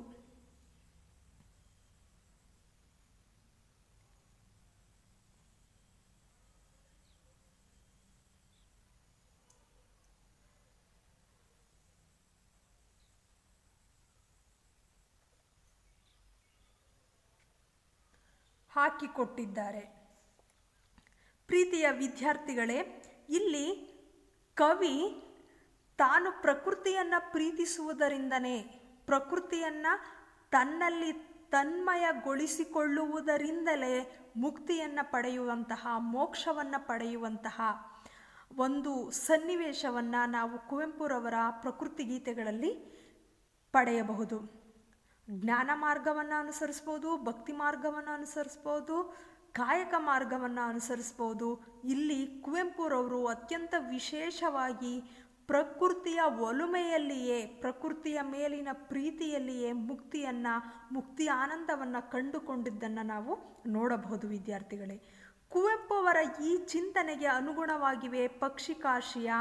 ಹಾಕಿಕೊಟ್ಟಿದ್ದಾರೆ. ಪ್ರೀತಿಯ ವಿದ್ಯಾರ್ಥಿಗಳೇ, ಇಲ್ಲಿ ಕವಿ ತಾನು ಪ್ರಕೃತಿಯನ್ನು ಪ್ರೀತಿಸುವುದರಿಂದನೇ, ಪ್ರಕೃತಿಯನ್ನು ತನ್ನಲ್ಲಿ ತನ್ಮಯಗೊಳಿಸಿಕೊಳ್ಳುವುದರಿಂದಲೇ ಮುಕ್ತಿಯನ್ನು ಪಡೆಯುವಂತಹ, ಮೋಕ್ಷವನ್ನು ಪಡೆಯುವಂತಹ ಒಂದು ಸನ್ನಿವೇಶವನ್ನು ನಾವು ಕುವೆಂಪುರವರ ಪ್ರಕೃತಿ ಗೀತೆಗಳಲ್ಲಿ ಪಡೆಯಬಹುದು. ಜ್ಞಾನ ಮಾರ್ಗವನ್ನು ಅನುಸರಿಸ್ಬೋದು, ಭಕ್ತಿ ಮಾರ್ಗವನ್ನು ಅನುಸರಿಸ್ಬೋದು, ಕಾಯಕ ಮಾರ್ಗವನ್ನು ಅನುಸರಿಸ್ಬೋದು. ಇಲ್ಲಿ ಕುವೆಂಪುರವರು ಅತ್ಯಂತ ವಿಶೇಷವಾಗಿ ಪ್ರಕೃತಿಯ ಒಲುಮೆಯಲ್ಲಿಯೇ, ಪ್ರಕೃತಿಯ ಮೇಲಿನ ಪ್ರೀತಿಯಲ್ಲಿಯೇ ಮುಕ್ತಿ ಆನಂದವನ್ನು ಕಂಡುಕೊಂಡಿದ್ದನ್ನು ನಾವು ನೋಡಬಹುದು ವಿದ್ಯಾರ್ಥಿಗಳೇ. ಕುವೆಂಪು ಅವರ ಈ ಚಿಂತನೆಗೆ ಅನುಗುಣವಾಗಿವೆ ಪಕ್ಷಿಕಾಶಿಯ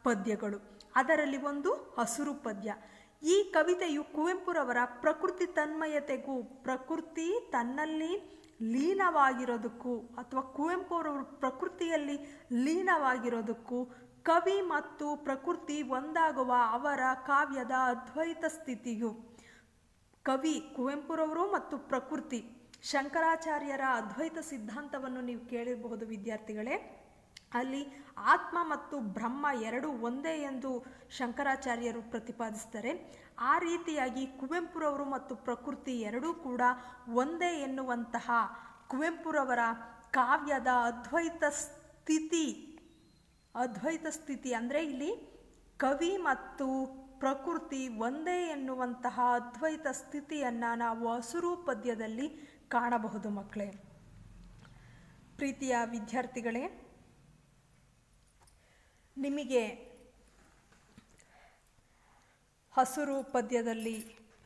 ಪದ್ಯಗಳು. ಅದರಲ್ಲಿ ಒಂದು ಹಸುರು ಪದ್ಯ. ಈ ಕವಿತೆಯು ಕುವೆಂಪುರವರ ಪ್ರಕೃತಿ ತನ್ಮಯತೆಗೂ, ಪ್ರಕೃತಿ ತನ್ನಲ್ಲಿ ಲೀನವಾಗಿರೋದಕ್ಕೂ ಅಥವಾ ಕುವೆಂಪುರವರು ಪ್ರಕೃತಿಯಲ್ಲಿ ಲೀನವಾಗಿರೋದಕ್ಕೂ, ಕವಿ ಮತ್ತು ಪ್ರಕೃತಿ ಒಂದಾಗುವ ಅವರ ಕಾವ್ಯದ ಅದ್ವೈತ ಸ್ಥಿತಿಗೂ, ಕವಿ ಕುವೆಂಪುರವರು ಮತ್ತು ಪ್ರಕೃತಿ, ಶಂಕರಾಚಾರ್ಯರ ಅದ್ವೈತ ಸಿದ್ಧಾಂತವನ್ನು ನೀವು ಕೇಳಿರಬಹುದು ವಿದ್ಯಾರ್ಥಿಗಳೇ. ಅಲ್ಲಿ ಆತ್ಮ ಮತ್ತು ಬ್ರಹ್ಮ ಎರಡು ಒಂದೇ ಎಂದು ಶಂಕರಾಚಾರ್ಯರು ಪ್ರತಿಪಾದಿಸ್ತಾರೆ. ಆ ರೀತಿಯಾಗಿ ಕುವೆಂಪುರವರು ಮತ್ತು ಪ್ರಕೃತಿ ಎರಡೂ ಕೂಡ ಒಂದೇ ಎನ್ನುವಂತಹ ಕುವೆಂಪುರವರ ಕಾವ್ಯದ ಅದ್ವೈತ ಸ್ಥಿತಿ ಅಂದರೆ ಇಲ್ಲಿ ಕವಿ ಮತ್ತು ಪ್ರಕೃತಿ ಒಂದೇ ಎನ್ನುವಂತಹ ಅದ್ವೈತ ಸ್ಥಿತಿಯನ್ನು ನಾವು ಹಸುರು ಪದ್ಯದಲ್ಲಿ ಕಾಣಬಹುದು ಮಕ್ಕಳೇ. ಪ್ರೀತಿಯ ವಿದ್ಯಾರ್ಥಿಗಳೇ, ನಿಮಗೆ ಹಸುರು ಪದ್ಯದಲ್ಲಿ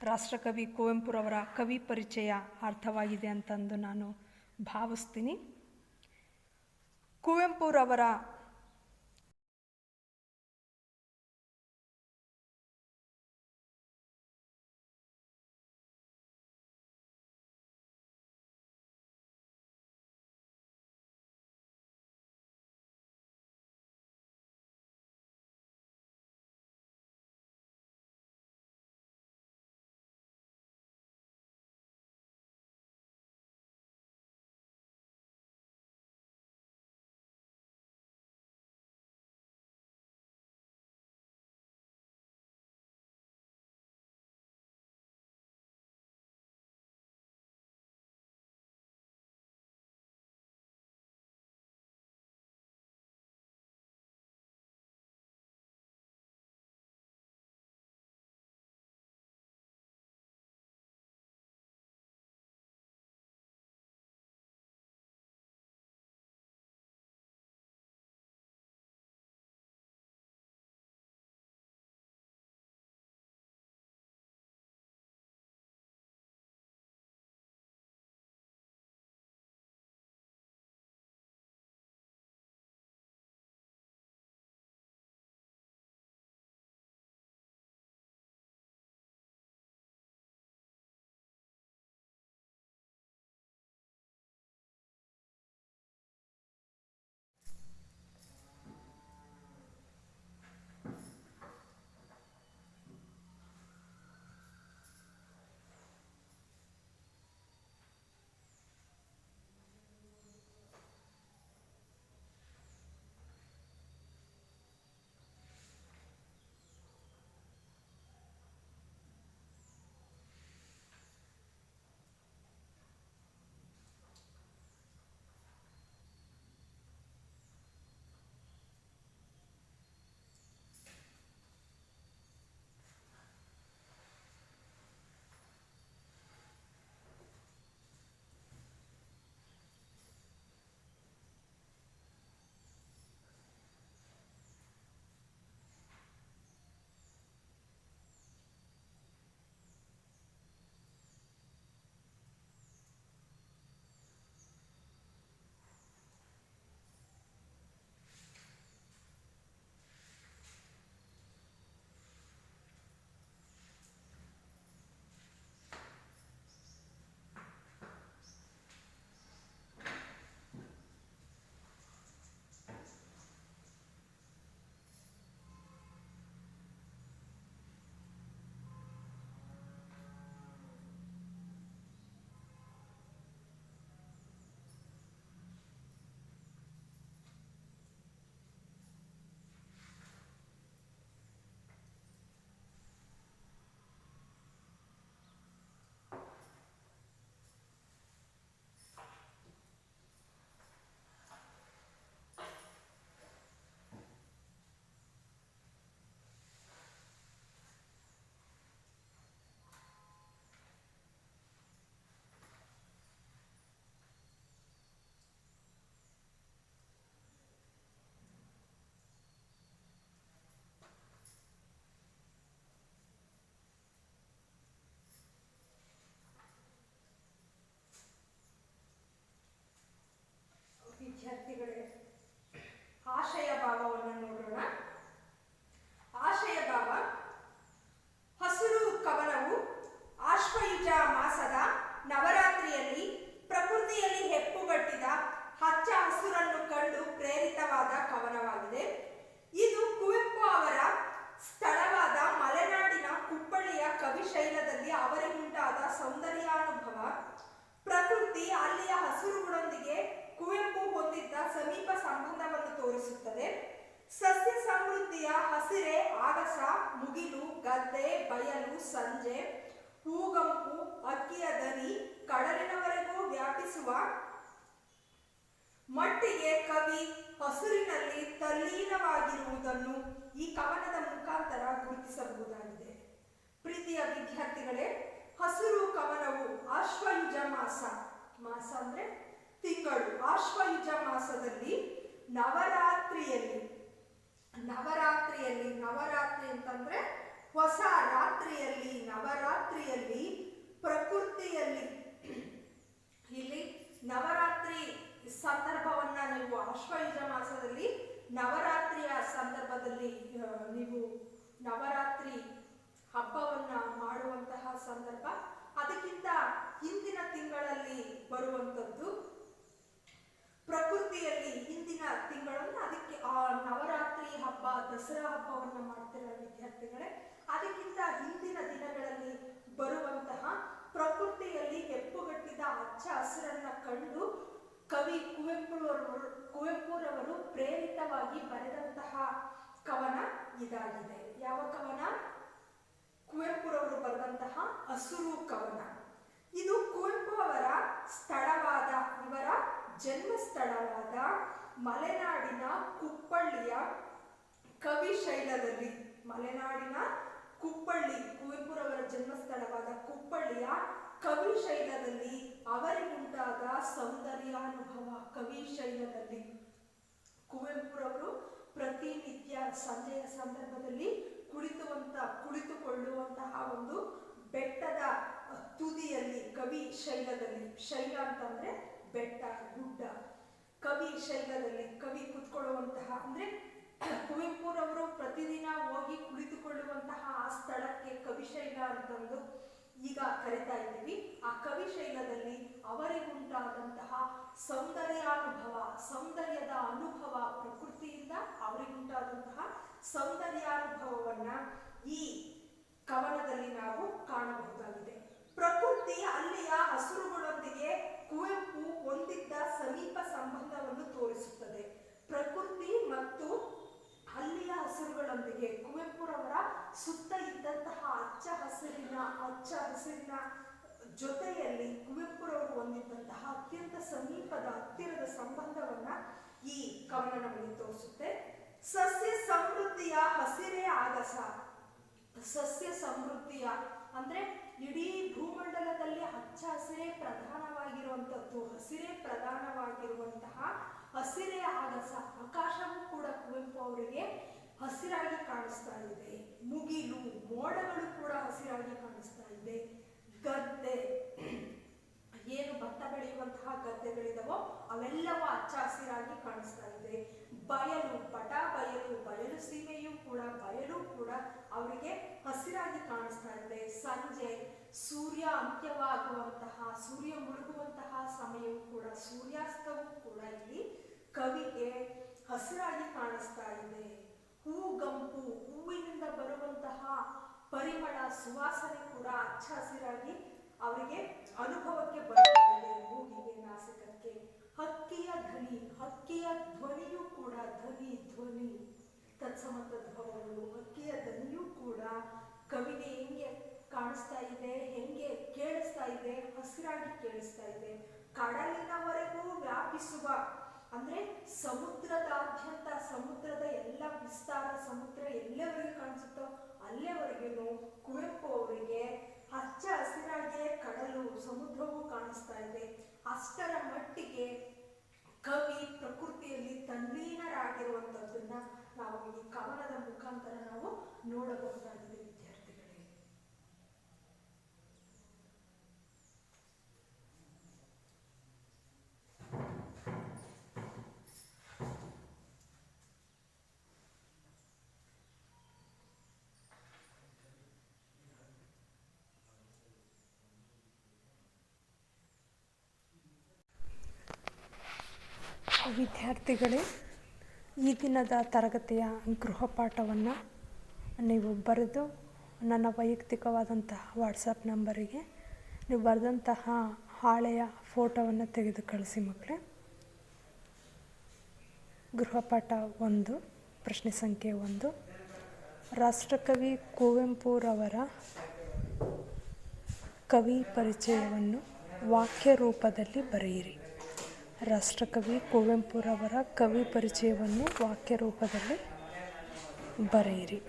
ರಾಷ್ಟ್ರಕವಿ ಕುವೆಂಪುರವರ ಕವಿ ಪರಿಚಯ ಅರ್ಥವಾಗಿದೆ ಅಂತಂದು ನಾನು ಭಾವಿಸ್ತೀನಿ. ಕುವೆಂಪುರವರ ಆಗಸ, ಮುಗಿಲು, ಗದ್ದೆ, ಬಯಲು, ಸಂಜೆ, ಹೂಗಂಪು, ಹಕ್ಕಿಯ ದನಿ ಕಡಲಿನವರೆಗೂ ವ್ಯಾಪಿಸುವ ಮಟ್ಟಿಗೆ ಕವಿ ಹಸುರಿನಲ್ಲಿ ತಲ್ಲೀನವಾಗಿರುವುದನ್ನು ಈ ಕವನದ ಮುಖಾಂತರ ಗುರುತಿಸಬಹುದಾಗಿದೆ. ಪ್ರೀತಿಯ ವಿದ್ಯಾರ್ಥಿಗಳೇ, ಹಸುರು ಕವನವು ಆಶ್ವಯುಜ ಮಾಸ ಅಂದ್ರೆ ತಿಂಗಳು, ಆಶ್ವಯುಜ ಮಾಸದಲ್ಲಿ ನವರಾತ್ರಿಯಲ್ಲಿ ನವರಾತ್ರಿ ಅಂತಂದ್ರೆ ಹೊಸ ರಾತ್ರಿಯಲ್ಲಿ, ನವರಾತ್ರಿಯಲ್ಲಿ ಪ್ರಕೃತಿಯಲ್ಲಿ, ಇಲ್ಲಿ ನವರಾತ್ರಿ ಸಂದರ್ಭವನ್ನ ನೀವು ಆಶ್ವಯುಜ ಮಾಸದಲ್ಲಿ ನವರಾತ್ರಿಯ ಸಂದರ್ಭದಲ್ಲಿ ನೀವು ನವರಾತ್ರಿ ಹಬ್ಬವನ್ನ ಮಾಡುವಂತಹ ಸಂದರ್ಭ. ಅದಕ್ಕಿಂತ ಹಿಂದಿನ ತಿಂಗಳಲ್ಲಿ ಬರುವಂಥದ್ದು ಪ್ರಕೃತಿಯಲ್ಲಿ ಹಿಂದಿನ ತಿಂಗಳನ್ನು, ಅದಕ್ಕೆ ಆ ನವರಾತ್ರಿ ಹಬ್ಬ ದಸರಾ ಹಬ್ಬವನ್ನ ಮಾಡ್ತಿರೋ ವಿದ್ಯಾರ್ಥಿಗಳೇ, ಅದಕ್ಕಿಂತ ಹಿಂದಿನ ದಿನಗಳಲ್ಲಿ ಬರುವಂತಹ ಪ್ರಕೃತಿಯಲ್ಲಿ ಹೆಪ್ಪುಗಟ್ಟಿದ ಹಚ್ಚ ಹಸಿರನ್ನ ಕಂಡು ಕವಿ ಕುವೆಂಪುರವರು ಪ್ರೇರಿತವಾಗಿ ಬರೆದಂತಹ ಕವನ ಇದಾಗಿದೆ. ಯಾವ ಕವನ? ಕುವೆಂಪುರವರು ಬರೆದಂತಹ ಹಸುರು ಕವನ. ಇದು ಕುವೆಂಪು ಅವರ ಸ್ಥಳವಾದ, ಇವರ ಜನ್ಮ ಸ್ಥಳವಾದ ಮಲೆನಾಡಿನ ಕುಪ್ಪಳ್ಳಿಯ ಕವಿಶೈಲದಲ್ಲಿ, ಮಲೆನಾಡಿನ ಕುಪ್ಪಳ್ಳಿ, ಕುವೆಂಪುರವರ ಜನ್ಮಸ್ಥಳವಾದ ಕುಪ್ಪಳ್ಳಿಯ ಕವಿಶೈಲದಲ್ಲಿ ಅವರಿಗುಂಟಾದ ಸೌಂದರ್ಯಾನುಭವ. ಕವಿಶೈಲದಲ್ಲಿ ಕುವೆಂಪುರವರು ಪ್ರತಿನಿತ್ಯ ಸಂಜೆಯ ಸಂದರ್ಭದಲ್ಲಿ ಕುಳಿತುಕೊಳ್ಳುವಂತಹ ಒಂದು ಬೆಟ್ಟದ ತುದಿಯಲ್ಲಿ, ಕವಿ ಶೈಲದಲ್ಲಿ, ಶೈಲ ಅಂತಂದ್ರೆ ಬೆಟ್ಟ, ಗುಡ್ಡ, ಕವಿ ಶೈಲದಲ್ಲಿ ಕವಿ ಕುತ್ಕೊಳ್ಳುವಂತಹ, ಅಂದ್ರೆ ಕುವೆಂಪುರವರು ಪ್ರತಿದಿನ ಹೋಗಿ ಕುಳಿತುಕೊಳ್ಳುವಂತಹ ಆ ಸ್ಥಳಕ್ಕೆ ಕವಿಶೈಲ ಅಂತಂದು ಈಗ ಕರಿತಾ ಇದ್ದೀವಿ. ಆ ಕವಿಶೈಲದಲ್ಲಿ ಅವರಿಗುಂಟಾದಂತಹ ಸೌಂದರ್ಯದ ಅನುಭವ, ಪ್ರಕೃತಿಯಿಂದ ಅವರಿಗುಂಟಾದಂತಹ ಸೌಂದರ್ಯಾನುಭವವನ್ನ ಈ ಕವನದಲ್ಲಿ ನಾವು ಕಾಣಬಹುದಾಗಿದೆ. ಪ್ರಕೃತಿ ಅಲ್ಲಿಯ ಹಸುರುಗಳೊಂದಿಗೆ ಕುವೆಂಪು ಹೊಂದಿದ್ದ ಸಮೀಪ ಸಂಬಂಧವನ್ನು ತೋರಿಸುತ್ತದೆ. ಪ್ರಕೃತಿ ಮತ್ತು ಅಲ್ಲಿಯ ಹಸುರುಗಳೊಂದಿಗೆ ಕುವೆಂಪುರವರ ಸುತ್ತ ಇದ್ದಂತಹ ಹಚ್ಚ ಹಸಿರಿನ ಜೊತೆಯಲ್ಲಿ ಕುವೆಂಪುರವರು ಹೊಂದಿದ್ದಂತಹ ಅತ್ಯಂತ ಹತ್ತಿರದ ಸಂಬಂಧವನ್ನ ಈ ಕವನ ನಮಗೆ ತೋರಿಸುತ್ತೆ. ಸಸ್ಯ ಸಮೃದ್ಧಿಯ ಹಸಿರೇ ಆಗಸ. ಸಸ್ಯ ಸಮೃದ್ಧಿಯ ಅಂದ್ರೆ ಇಡೀ ಭೂಮಂಡಲದಲ್ಲಿ ಹಚ್ಚ ಹಸಿರೇ ಪ್ರಧಾನವಾಗಿರುವಂಥದ್ದು, ಹಸಿರೇ ಆಗಸ. ಆಕಾಶವೂ ಕೂಡ ಕುವೆಂಪು ಅವರಿಗೆ ಹಸಿರಾಗಿ ಕಾಣಿಸ್ತಾ ಇದೆ. ಮುಗಿಲು, ಮೋಡಗಳು ಕೂಡ ಹಸಿರಾಗಿ ಕಾಣಿಸ್ತಾ ಇದೆ. ಗದ್ದೆ, ಏನು ಭತ್ತ ಬೆಳೆಯುವಂತಹ ಗದ್ದೆಗಳಿದಾವೋ ಅವೆಲ್ಲವೂ ಹಚ್ಚ ಹಸಿರಾಗಿ ಕಾಣಿಸ್ತಾ ಇದೆ. ಬಯಲು, ಬಯಲು ಸೀಮೆಯೂ ಕೂಡ, ಬಯಲು ಕೂಡ ಅವರಿಗೆ ಹಸಿರಾಗಿ ಕಾಣಿಸ್ತಾ ಇದೆ. ಸಂಜೆ, ಸೂರ್ಯ ಅಂತ್ಯವಾಗುವಂತಹ, ಸೂರ್ಯ ಮುಳುಗುವಂತಹ ಸಮಯವೂ ಕೂಡ, ಸೂರ್ಯಾಸ್ತವೂ ಕೂಡ ಇಲ್ಲಿ ಕವಿಗೆ ಹಸಿರಾಗಿ ಕಾಣಿಸ್ತಾ ಇದೆ. ಹೂಗಂಪು, ಹೂವಿನಿಂದ ಬರುವಂತಹ ಪರಿಮಳ, ಸುವಾಸನೆ ಕೂಡ ಹಚ್ಚ ಹಸಿರಾಗಿ ಅವರಿಗೆ ಅನುಭವಕ್ಕೆ ಬರ್ತಾ ಇದೆ, ಮೂಗಿಗೆ, ನಾಸಿಕಕ್ಕೆ. ಹಕ್ಕಿಯ ಧ್ವನಿಯೂ ಕೂಡ, ಧ್ವನಿ ತತ್ಸಮತದ್ಭವಗಳು, ಹಕ್ಕಿಯ ಧ್ವನಿಯೂ ಕೂಡ ಕವಿಗೆ ಹೆಂಗೆ ಕಾಣಿಸ್ತಾ ಇದೆ, ಹೆಂಗೆ ಕೇಳಿಸ್ತಾ ಇದೆ, ಹಸಿರಾಗಿ ಕೇಳಿಸ್ತಾ ಇದೆ. ಕಡಲಿನವರೆಗೂ ವ್ಯಾಪಿಸುವ ಅಂದ್ರೆ ಸಮುದ್ರದಾದ್ಯಂತ, ಸಮುದ್ರದ ಎಲ್ಲ ವಿಸ್ತಾರ, ಸಮುದ್ರ ಎಲ್ಲವರೆಗೆ ಕಾಣಿಸುತ್ತೋ ಅಲ್ಲೇವರೆಗೂ ಕುವೆಂಪು ಅವರಿಗೆ ಹಚ್ಚ ಹಸಿರಾಗಿಯೇ ಕಡಲು, ಸಮುದ್ರವೂ ಕಾಣಿಸ್ತಾ ಇದೆ. ಅಷ್ಟರ ಮಟ್ಟಿಗೆ ಕವಿ ಪ್ರಕೃತಿಯಲ್ಲಿ ತಲ್ಲೀನರಾಗಿರುವಂಥದ್ದನ್ನ ನಾವು ಈ ಕವನದ ಮುಖಾಂತರ ನಾವು ನೋಡಬಹುದಾಗಿದೆ ವಿದ್ಯಾರ್ಥಿಗಳೇ. ವಿದ್ಯಾರ್ಥಿಗಳೇ, ಈ ದಿನದ ತರಗತಿಯ ಗೃಹಪಾಠವನ್ನು ನೀವು ಬರೆದು ನನ್ನ ವೈಯಕ್ತಿಕವಾದಂತಹ ವಾಟ್ಸಪ್ ನಂಬರಿಗೆ ನೀವು ಬರೆದಂತಹ ಹಾಳೆಯ ಫೋಟೋವನ್ನು ತೆಗೆದು ಕಳಿಸಿ ಮಕ್ಕಳೇ. ಗೃಹಪಾಠ 1, ಪ್ರಶ್ನೆ ಸಂಖ್ಯೆ 1. ರಾಷ್ಟ್ರಕವಿ ಕುವೆಂಪುರವರ ಕವಿ ಪರಿಚಯವನ್ನು ವಾಕ್ಯ ರೂಪದಲ್ಲಿ ಬರೆಯಿರಿ. ರಾಷ್ಟ್ರಕವಿ ಕುವೆಂಪುರವರ ಕವಿ ಪರಿಚಯವನ್ನು ವಾಕ್ಯ ರೂಪದಲ್ಲಿ ಬರೆಯಿರಿ.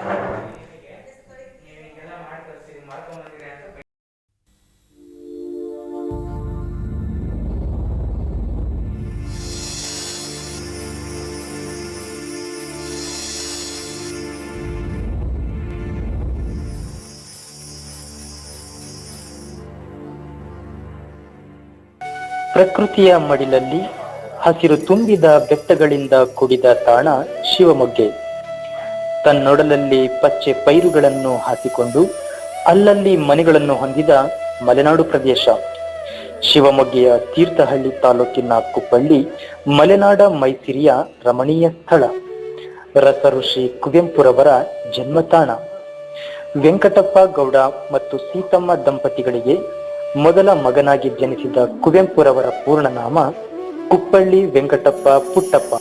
ಪ್ರಕೃತಿಯ ಮಡಿಲಲ್ಲಿ ಹಸಿರು ತುಂಬಿದ ಬೆಟ್ಟಗಳಿಂದ ಕೂಡಿದ ತಾಣ ಶಿವಮೊಗ್ಗ. ತನ್ನೊಡಲಲ್ಲಿ ಪಚ್ಚೆ ಪೈರುಗಳನ್ನು ಹಾಕಿಕೊಂಡು ಅಲ್ಲಲ್ಲಿ ಮನೆಗಳನ್ನು ಹೊಂದಿದ ಮಲೆನಾಡು ಪ್ರದೇಶ. ಶಿವಮೊಗ್ಗೆಯ ತೀರ್ಥಹಳ್ಳಿ ತಾಲೂಕಿನ ಕುಪ್ಪಳ್ಳಿ ಮಲೆನಾಡ ಮೈಸಿರಿಯ ರಮಣೀಯ ಸ್ಥಳ. ರಸಋಷಿ ಕುವೆಂಪುರವರ ಜನ್ಮತಾಣ. ವೆಂಕಟಪ್ಪ ಗೌಡ ಮತ್ತು ಸೀತಮ್ಮ ದಂಪತಿಗಳಿಗೆ ಮೊದಲ ಮಗನಾಗಿ ಜನಿಸಿದ ಕುವೆಂಪುರವರ ಪೂರ್ಣನಾಮ ಕುಪ್ಪಳ್ಳಿ ವೆಂಕಟಪ್ಪ ಪುಟ್ಟಪ್ಪ.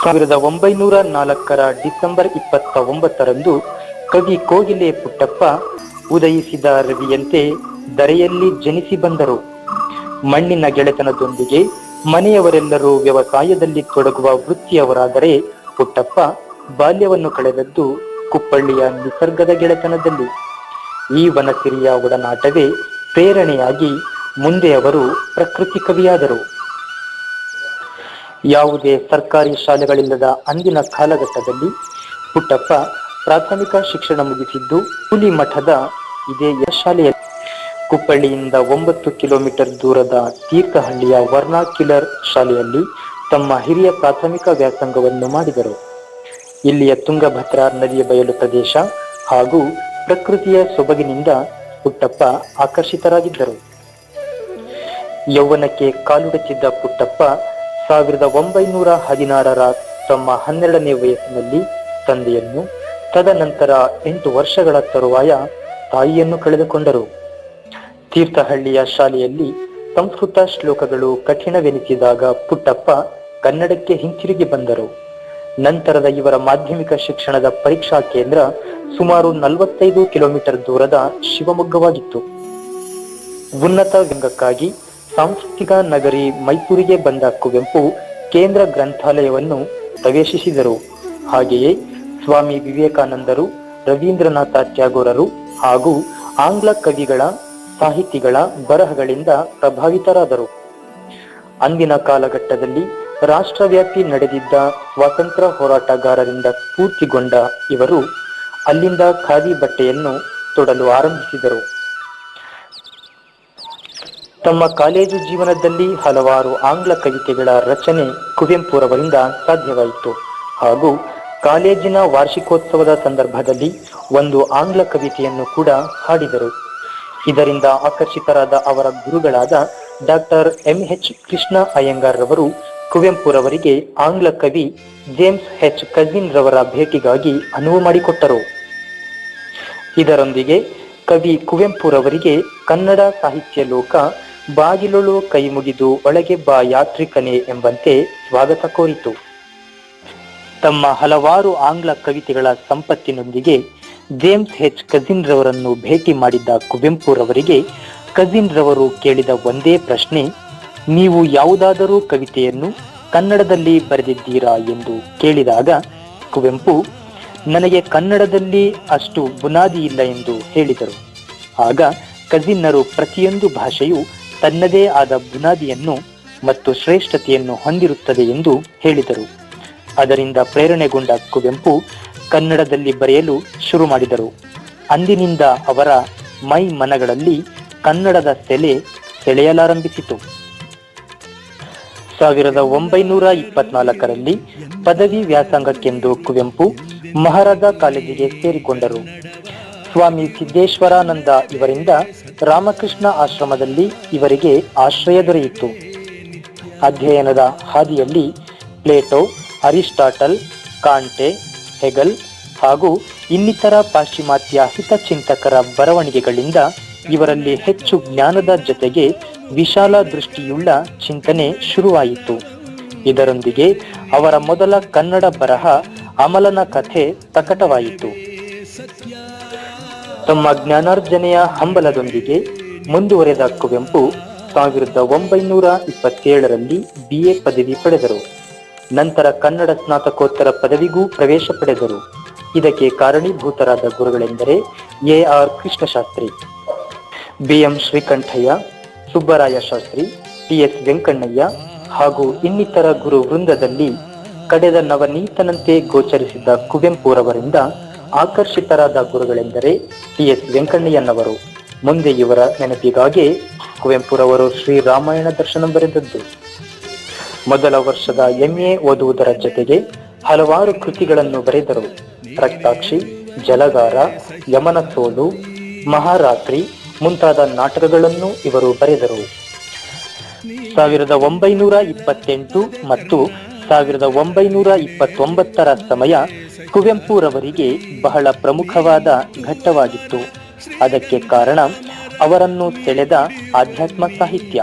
1904 ಡಿಸೆಂಬರ್ 29ರಂದು ಕವಿ ಕೋಗಿಲೆ ಪುಟ್ಟಪ್ಪ ಉದಯಿಸಿದ ರವಿಯಂತೆ ಧರೆಯಲ್ಲಿ ಜನಿಸಿ ಬಂದರು. ಮಣ್ಣಿನ ಗೆಳೆತನದೊಂದಿಗೆ ಮನೆಯವರೆಲ್ಲರೂ ವ್ಯವಸಾಯದಲ್ಲಿ ತೊಡಗುವ ವೃತ್ತಿಯವರಾದರೆ ಪುಟ್ಟಪ್ಪ ಬಾಲ್ಯವನ್ನು ಕಳೆದದ್ದು ಕುಪ್ಪಳ್ಳಿಯ ನಿಸರ್ಗದ ಗೆಳೆತನದಲ್ಲಿ. ಈ ವನಸಿರಿಯ ಒಡನಾಟವೇ ಪ್ರೇರಣೆಯಾಗಿ ಮುಂದೆ ಅವರು ಪ್ರಕೃತಿ ಕವಿಯಾದರು. ಯಾವುದೇ ಸರ್ಕಾರಿ ಶಾಲೆಗಳಿಲ್ಲದ ಅಂದಿನ ಕಾಲಘಟ್ಟದಲ್ಲಿ ಪುಟ್ಟಪ್ಪ ಪ್ರಾಥಮಿಕ ಶಿಕ್ಷಣ ಮುಗಿಸಿದ್ದು ಕೂಲಿ ಮಠದ ಇದೇ ಶಾಲೆಯಲ್ಲಿ. ಕುಪ್ಪಳ್ಳಿಯಿಂದ 9 ಕಿಲೋಮೀಟರ್ ದೂರದ ತೀರ್ಥಹಳ್ಳಿಯ ವರ್ನಾಕ್ಯುಲರ್ ಶಾಲೆಯಲ್ಲಿ ತಮ್ಮ ಹಿರಿಯ ಪ್ರಾಥಮಿಕ ವ್ಯಾಸಂಗವನ್ನು ಮಾಡಿದರು. ಇಲ್ಲಿಯ ತುಂಗಭದ್ರಾ ನದಿಯ ಬಯಲು ಪ್ರದೇಶ ಹಾಗೂ ಪ್ರಕೃತಿಯ ಸೊಬಗಿನಿಂದ ಪುಟ್ಟಪ್ಪ ಆಕರ್ಷಿತರಾಗಿದ್ದರು. ಯೌವನಕ್ಕೆ ಕಾಲುಡಚಿದ್ದ ಪುಟ್ಟಪ್ಪ 1916ರ ತಮ್ಮ 12ನೇ ವಯಸ್ಸಿನಲ್ಲಿ ತಂದೆಯನ್ನು, ತದನಂತರ 8 ವರ್ಷಗಳ ತರುವಾಯ ತಾಯಿಯನ್ನು ಕಳೆದುಕೊಂಡರು. ತೀರ್ಥಹಳ್ಳಿಯ ಶಾಲೆಯಲ್ಲಿ ಸಂಸ್ಕೃತ ಶ್ಲೋಕಗಳು ಕಠಿಣವೆನಿಸಿದಾಗ ಪುಟ್ಟಪ್ಪ ಕನ್ನಡಕ್ಕೆ ಹಿಂತಿರುಗಿ ಬಂದರು. ನಂತರದ ಇವರ ಮಾಧ್ಯಮಿಕ ಶಿಕ್ಷಣದ ಪರೀಕ್ಷಾ ಕೇಂದ್ರ ಸುಮಾರು 45 ಕಿಲೋಮೀಟರ್ ದೂರದ ಶಿವಮೊಗ್ಗವಾಗಿತ್ತು. ಉನ್ನತ ವ್ಯಂಗ್ಯಕ್ಕಾಗಿ ಸಾಂಸ್ಕೃತಿಕ ನಗರಿ ಮೈಸೂರಿಗೆ ಬಂದ ಕುವೆಂಪು ಕೇಂದ್ರ ಗ್ರಂಥಾಲಯವನ್ನು ಪ್ರವೇಶಿಸಿದರು. ಹಾಗೆಯೇ ಸ್ವಾಮಿ ವಿವೇಕಾನಂದರು, ರವೀಂದ್ರನಾಥ ಟ್ಯಾಗೋರರು ಹಾಗೂ ಆಂಗ್ಲ ಕವಿಗಳ, ಸಾಹಿತಿಗಳ ಬರಹಗಳಿಂದ ಪ್ರಭಾವಿತರಾದರು. ಅಂದಿನ ಕಾಲಘಟ್ಟದಲ್ಲಿ ರಾಷ್ಟ್ರವ್ಯಾಪಿ ನಡೆದಿದ್ದ ಸ್ವಾತಂತ್ರ್ಯ ಹೋರಾಟಗಾರರಿಂದ ಸ್ಫೂರ್ತಿಗೊಂಡ ಇವರು ಅಲ್ಲಿಂದ ಖಾದಿ ಬಟ್ಟೆಯನ್ನು ತೊಡಲು ಆರಂಭಿಸಿದರು. ತಮ್ಮ ಕಾಲೇಜು ಜೀವನದಲ್ಲಿ ಹಲವಾರು ಆಂಗ್ಲ ಕವಿತೆಗಳ ರಚನೆ ಕುವೆಂಪುರವರಿಂದ ಸಾಧ್ಯವಾಯಿತು ಹಾಗೂ ಕಾಲೇಜಿನ ವಾರ್ಷಿಕೋತ್ಸವದ ಸಂದರ್ಭದಲ್ಲಿ ಒಂದು ಆಂಗ್ಲ ಕವಿತೆಯನ್ನು ಕೂಡ ಹಾಡಿದರು. ಇದರಿಂದ ಆಕರ್ಷಿತರಾದ ಅವರ ಗುರುಗಳಾದ ಡಾಕ್ಟರ್ MH ಕೃಷ್ಣ ಅಯ್ಯಂಗಾರ್ ರವರು ಕುವೆಂಪುರವರಿಗೆ ಆಂಗ್ಲ ಕವಿ ಜೇಮ್ಸ್ H ಕಜಿನ್ ರವರ ಭೇಟಿಗಾಗಿ ಅನುವು ಮಾಡಿಕೊಟ್ಟರು. ಇದರೊಂದಿಗೆ ಕವಿ ಕುವೆಂಪುರವರಿಗೆ ಕನ್ನಡ ಸಾಹಿತ್ಯ ಲೋಕ ಬಾಗಿಲೊಳು ಕೈ ಮುಗಿದು ಒಳಗೆ ಬಾ ಯಾತ್ರಿಕನೇ ಎಂಬಂತೆ ಸ್ವಾಗತ ಕೋರಿತು. ತಮ್ಮ ಹಲವಾರು ಆಂಗ್ಲ ಕವಿತೆಗಳ ಸಂಪತ್ತಿನೊಂದಿಗೆ ಜೇಮ್ಸ್ H ಕಜಿನ್ ರವರನ್ನು ಭೇಟಿ ಮಾಡಿದ್ದ ಕುವೆಂಪುರವರಿಗೆ ಕಜಿನ್ ರವರು ಕೇಳಿದ ಒಂದೇ ಪ್ರಶ್ನೆ, ನೀವು ಯಾವುದಾದರೂ ಕವಿತೆಯನ್ನು ಕನ್ನಡದಲ್ಲಿ ಬರೆದಿದ್ದೀರಾ ಎಂದು ಕೇಳಿದಾಗ ಕುವೆಂಪು, ನನಗೆ ಕನ್ನಡದಲ್ಲಿ ಅಷ್ಟು ಬುನಾದಿ ಇಲ್ಲ ಎಂದು ಹೇಳಿದರು. ಆಗ ಕಜಿನ್ನರು ಪ್ರತಿಯೊಂದು ಭಾಷೆಯು ತನ್ನದೇ ಆದ ಬುನಾದಿಯನ್ನು ಮತ್ತು ಶ್ರೇಷ್ಠತೆಯನ್ನು ಹೊಂದಿರುತ್ತದೆ ಎಂದು ಹೇಳಿದರು. ಅದರಿಂದ ಪ್ರೇರಣೆಗೊಂಡ ಕುವೆಂಪು ಕನ್ನಡದಲ್ಲಿ ಬರೆಯಲು ಶುರು ಮಾಡಿದರು. ಅಂದಿನಿಂದ ಅವರ ಮೈ ಮನಗಳಲ್ಲಿ ಕನ್ನಡದ ಸೆಳೆಯಲಾರಂಭಿಸಿತು. 1924ರಲ್ಲಿ ಪದವಿ ವ್ಯಾಸಂಗಕ್ಕೆಂದು ಕುವೆಂಪು ಮಹಾರಾಜ ಕಾಲೇಜಿಗೆ ಸೇರಿಕೊಂಡರು. ಸ್ವಾಮಿ ಸಿದ್ದೇಶ್ವರಾನಂದ ಇವರಿಂದ ರಾಮಕೃಷ್ಣ ಆಶ್ರಮದಲ್ಲಿ ಇವರಿಗೆ ಆಶ್ರಯ ದೊರೆಯಿತು. ಅಧ್ಯಯನದ ಹಾದಿಯಲ್ಲಿ ಪ್ಲೇಟೋ, ಅರಿಸ್ಟಾಟಲ್, ಕಾಂಟೆ, ಹೆಗಲ್ ಹಾಗೂ ಇನ್ನಿತರ ಪಾಶ್ಚಿಮಾತ್ಯ ಹಿತಚಿಂತಕರ ಬರವಣಿಗೆಗಳಿಂದ ಇವರಲ್ಲಿ ಹೆಚ್ಚು ಜ್ಞಾನದ ಜೊತೆಗೆ ವಿಶಾಲ ದೃಷ್ಟಿಯುಳ್ಳ ಚಿಂತನೆ ಶುರುವಾಯಿತು. ಇದರೊಂದಿಗೆ ಅವರ ಮೊದಲ ಕನ್ನಡ ಬರಹ ಅಮಲನ ಕಥೆ ಪ್ರಕಟವಾಯಿತು. ತಮ್ಮ ಜ್ಞಾನಾರ್ಜನೆಯ ಹಂಬಲದೊಂದಿಗೆ ಮುಂದುವರೆದ ಕುವೆಂಪು 1927ರಲ್ಲಿ BA ಪದವಿ ಪಡೆದರು. ನಂತರ ಕನ್ನಡ ಸ್ನಾತಕೋತ್ತರ ಪದವಿಗೂ ಪ್ರವೇಶ ಪಡೆದರು. ಇದಕ್ಕೆ ಕಾರಣೀಭೂತರಾದ ಗುರುಗಳೆಂದರೆ AR Krishnashastri, BM Srikantaiah, Subbaraya Shastri, TS Venkannaiah ಹಾಗೂ ಇನ್ನಿತರ ಗುರು ವೃಂದದಲ್ಲಿ ಕಡೆದ ನವನೀತನಂತೆ ಗೋಚರಿಸಿದ್ದ ಕುವೆಂಪುರವರಿಂದ ಆಕರ್ಷಿತರಾದ ಗುರುಗಳೆಂದರೆ TS ವೆಂಕಣ್ಣಯ್ಯನವರು. ಮುಂದೆ ಇವರ ನೆನಪಿಗಾಗಿ ಕುವೆಂಪುರವರು ಶ್ರೀರಾಮಾಯಣ ದರ್ಶನಂ ಬರೆದದ್ದು. ಮೊದಲ ವರ್ಷದ MA ಓದುವುದರ ಜೊತೆಗೆ ಹಲವಾರು ಕೃತಿಗಳನ್ನು ಬರೆದರು. ರಕ್ತಾಕ್ಷಿ, ಜಲಗಾರ, ಯಮನ ಸೋಲು, ಮಹಾರಾತ್ರಿ ಮುಂತಾದ ನಾಟಕಗಳನ್ನು ಇವರು ಬರೆದರು. 1928 ಮತ್ತು 1929ರ ಸಮಯ ಕುವೆಂಪುರವರಿಗೆ ಬಹಳ ಪ್ರಮುಖವಾದ ಘಟ್ಟವಾಗಿತ್ತು. ಅದಕ್ಕೆ ಕಾರಣ ಅವರನ್ನು ಸೆಳೆದ ಆಧ್ಯಾತ್ಮ ಸಾಹಿತ್ಯ.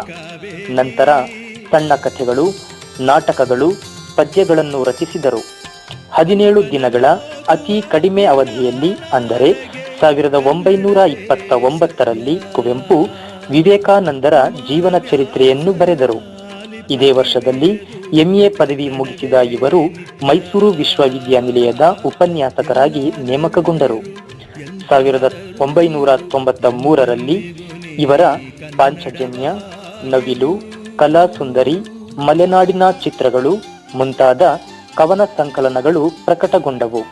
ನಂತರ ಸಣ್ಣ ಕಥೆಗಳು, ನಾಟಕಗಳು, ಪದ್ಯಗಳನ್ನು ರಚಿಸಿದರು. 17 ದಿನಗಳ ಅತಿ ಕಡಿಮೆ ಅವಧಿಯಲ್ಲಿ ಅಂದರೆ 1929ರಲ್ಲಿ ಕುವೆಂಪು ವಿವೇಕಾನಂದರ ಜೀವನ ಚರಿತ್ರೆಯನ್ನು ಬರೆದರು. ಇದೇ ವರ್ಷದಲ್ಲಿ MA ಪದವಿ ಮುಗಿಸಿದ ಇವರು ಮೈಸೂರು ವಿಶ್ವವಿದ್ಯಾನಿಲಯದ ಉಪನ್ಯಾಸಕರಾಗಿ ನೇಮಕಗೊಂಡರು. 1993ರಲ್ಲಿ ಇವರ ಪಾಂಚಜನ್ಯ, ನವಿಲು, ಕಲಾಸುಂದರಿ, ಮಲೆನಾಡಿನ ಚಿತ್ರಗಳು ಮುಂತಾದ ಕವನ ಸಂಕಲನಗಳು ಪ್ರಕಟಗೊಂಡವು.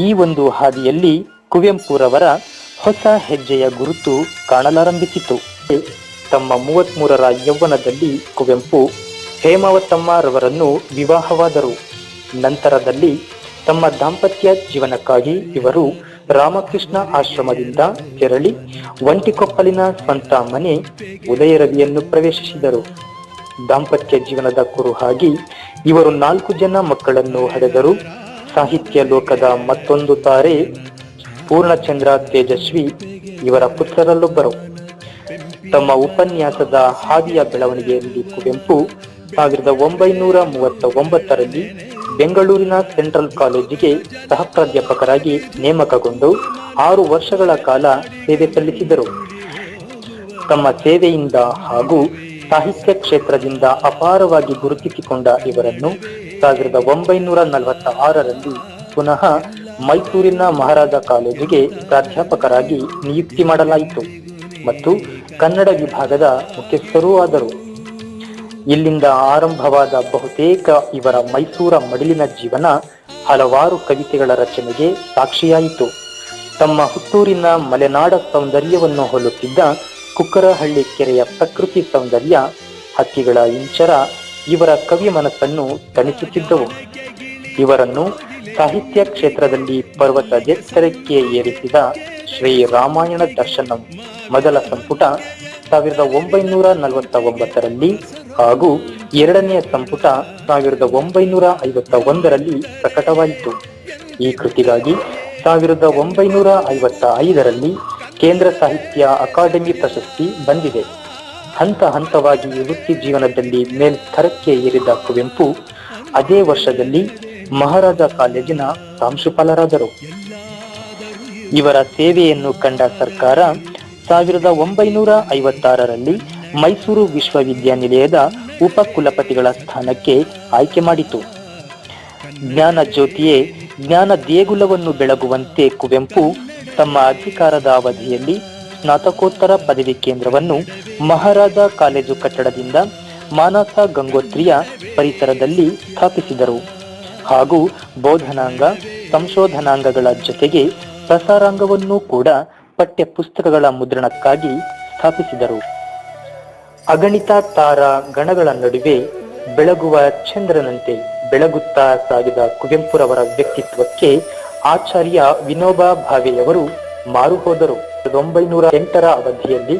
ಈ ಒಂದು ಹಾದಿಯಲ್ಲಿ ಕುವೆಂಪುರವರ ಹೊಸ ಹೆಜ್ಜೆಯ ಗುರುತು ಕಾಣಲಾರಂಭಿಸಿತು. ತಮ್ಮ 33ರ ಯೌವನದಲ್ಲಿ ಕುವೆಂಪು ಹೇಮಾವತಮ್ಮರವರನ್ನು ವಿವಾಹವಾದರು. ನಂತರದಲ್ಲಿ ತಮ್ಮ ದಾಂಪತ್ಯ ಜೀವನಕ್ಕಾಗಿ ಇವರು ರಾಮಕೃಷ್ಣ ಆಶ್ರಮದಿಂದ ತೆರಳಿ ಒಂಟಿಕೊಪ್ಪಲಿನ ಸ್ವಂತ ಮನೆ ಉದಯರವಿಯನ್ನು ಪ್ರವೇಶಿಸಿದರು. ದಾಂಪತ್ಯ ಜೀವನದ ಕುರುಹಾಗಿ ಇವರು 4 ಜನ ಮಕ್ಕಳನ್ನು ಹಡೆದರು. ಸಾಹಿತ್ಯ ಲೋಕದ ಮತ್ತೊಂದು ತಾರೆ ಪೂರ್ಣಚಂದ್ರ ತೇಜಸ್ವಿ ಇವರ ಪುತ್ರರಲ್ಲೊಬ್ಬರು. ತಮ್ಮ ಉಪನ್ಯಾಸದ ಹಾದಿಯ ಬೆಳವಣಿಗೆಯಲ್ಲಿ ಕುವೆಂಪು 1939ರಲ್ಲಿ ಬೆಂಗಳೂರಿನ ಸೆಂಟ್ರಲ್ ಕಾಲೇಜಿಗೆ ಸಹ ಪ್ರಾಧ್ಯಾಪಕರಾಗಿ ನೇಮಕಗೊಂಡು 6 ವರ್ಷಗಳ ಕಾಲ ಸೇವೆ ಸಲ್ಲಿಸಿದರು. ತಮ್ಮ ಸೇವೆಯಿಂದ ಹಾಗೂ ಸಾಹಿತ್ಯ ಕ್ಷೇತ್ರದಿಂದ ಅಪಾರವಾಗಿ ಗುರುತಿಸಿಕೊಂಡ ಇವರನ್ನು 1946ರಲ್ಲಿ ಪುನಃ ಮೈಸೂರಿನ ಮಹಾರಾಜ ಕಾಲೇಜಿಗೆ ಪ್ರಾಧ್ಯಾಪಕರಾಗಿ ನಿಯುಕ್ತಿ ಮಾಡಲಾಯಿತು ಮತ್ತು ಕನ್ನಡ ವಿಭಾಗದ ಮುಖ್ಯಸ್ಥರೂ ಆದರು. ಇಲ್ಲಿಂದ ಆರಂಭವಾದ ಬಹುತೇಕ ಇವರ ಮೈಸೂರ ಮಡಿಲಿನ ಜೀವನ ಹಲವಾರು ಕವಿತೆಗಳ ರಚನೆಗೆ ಸಾಕ್ಷಿಯಾಯಿತು. ತಮ್ಮ ಹುಟ್ಟೂರಿನ ಮಲೆನಾಡ ಸೌಂದರ್ಯವನ್ನು ಹೋಲುತ್ತಿದ್ದ ಕುಕ್ಕರಹಳ್ಳಿ ಕೆರೆಯ ಪ್ರಕೃತಿ ಸೌಂದರ್ಯ, ಹಕ್ಕಿಗಳ ಇಂಚರ ಇವರ ಕವಿ ಮನಸ್ಸನ್ನು ತಣಿಸುತ್ತಿದ್ದವು. ಇವರನ್ನು ಸಾಹಿತ್ಯ ಕ್ಷೇತ್ರದಲ್ಲಿ ಪರ್ವತ ಎತ್ತರಕ್ಕೆ ಏರಿಸಿದ ಶ್ರೀರಾಮಾಯಣ ದರ್ಶನಂ ಮೊದಲ ಸಂಪುಟ 1949ರಲ್ಲಿ ಹಾಗೂ ಎರಡನೆಯ ಸಂಪುಟ 1951ರಲ್ಲಿ ಪ್ರಕಟವಾಯಿತು. ಈ ಕೃತಿಗಾಗಿ 1955ರಲ್ಲಿ ಕೇಂದ್ರ ಸಾಹಿತ್ಯ ಅಕಾಡೆಮಿ ಪ್ರಶಸ್ತಿ ಬಂದಿದೆ. ಹಂತ ಹಂತವಾಗಿ ವೃತ್ತಿ ಜೀವನದಲ್ಲಿ ಮೇಲ್ಸ್ತರಕ್ಕೆ ಏರಿದ ಕುವೆಂಪು ಅದೇ ವರ್ಷದಲ್ಲಿ ಮಹಾರಾಜ ಕಾಲೇಜಿನ ಪ್ರಾಂಶುಪಾಲರಾದರು. ಇವರ ಸೇವೆಯನ್ನು ಕಂಡ ಸರ್ಕಾರ 1956ರಲ್ಲಿ ಮೈಸೂರು ವಿಶ್ವವಿದ್ಯಾನಿಲಯದ ಉಪಕುಲಪತಿಗಳ ಸ್ಥಾನಕ್ಕೆ ಆಯ್ಕೆ ಮಾಡಿತು. ಜ್ಞಾನ ಜ್ಯೋತಿಯೇ ಜ್ಞಾನ ದೇಗುಲವನ್ನು ಬೆಳಗುವಂತೆ ಕುವೆಂಪು ತಮ್ಮ ಅಧಿಕಾರದ ಅವಧಿಯಲ್ಲಿ ಸ್ನಾತಕೋತ್ತರ ಪದವಿ ಕೇಂದ್ರವನ್ನು ಮಹಾರಾಜ ಕಾಲೇಜು ಕಟ್ಟಡದಿಂದ ಮಾನಸ ಗಂಗೋತ್ರಿಯ ಪರಿಸರದಲ್ಲಿ ಸ್ಥಾಪಿಸಿದರು ಹಾಗೂ ಬೋಧನಾಂಗ, ಸಂಶೋಧನಾಂಗಗಳ ಜೊತೆಗೆ ಪ್ರಸಾರಾಂಗವನ್ನು ಕೂಡ ಪಠ್ಯ ಪುಸ್ತಕಗಳ ಮುದ್ರಣಕ್ಕಾಗಿ ಸ್ಥಾಪಿಸಿದರು. ಅಗಣಿತ ತಾರಾ ಗಣಗಳ ನಡುವೆ ಬೆಳಗುವ ಚಂದ್ರನಂತೆ ಬೆಳಗುತ್ತಾ ಸಾಗಿದ ಕುವೆಂಪುರವರ ವ್ಯಕ್ತಿತ್ವಕ್ಕೆ ಆಚಾರ್ಯ ವಿನೋಬಾ ಭಾವೆಯವರು ಮಾರು ಹೋದರು. 1908ರ ಅವಧಿಯಲ್ಲಿ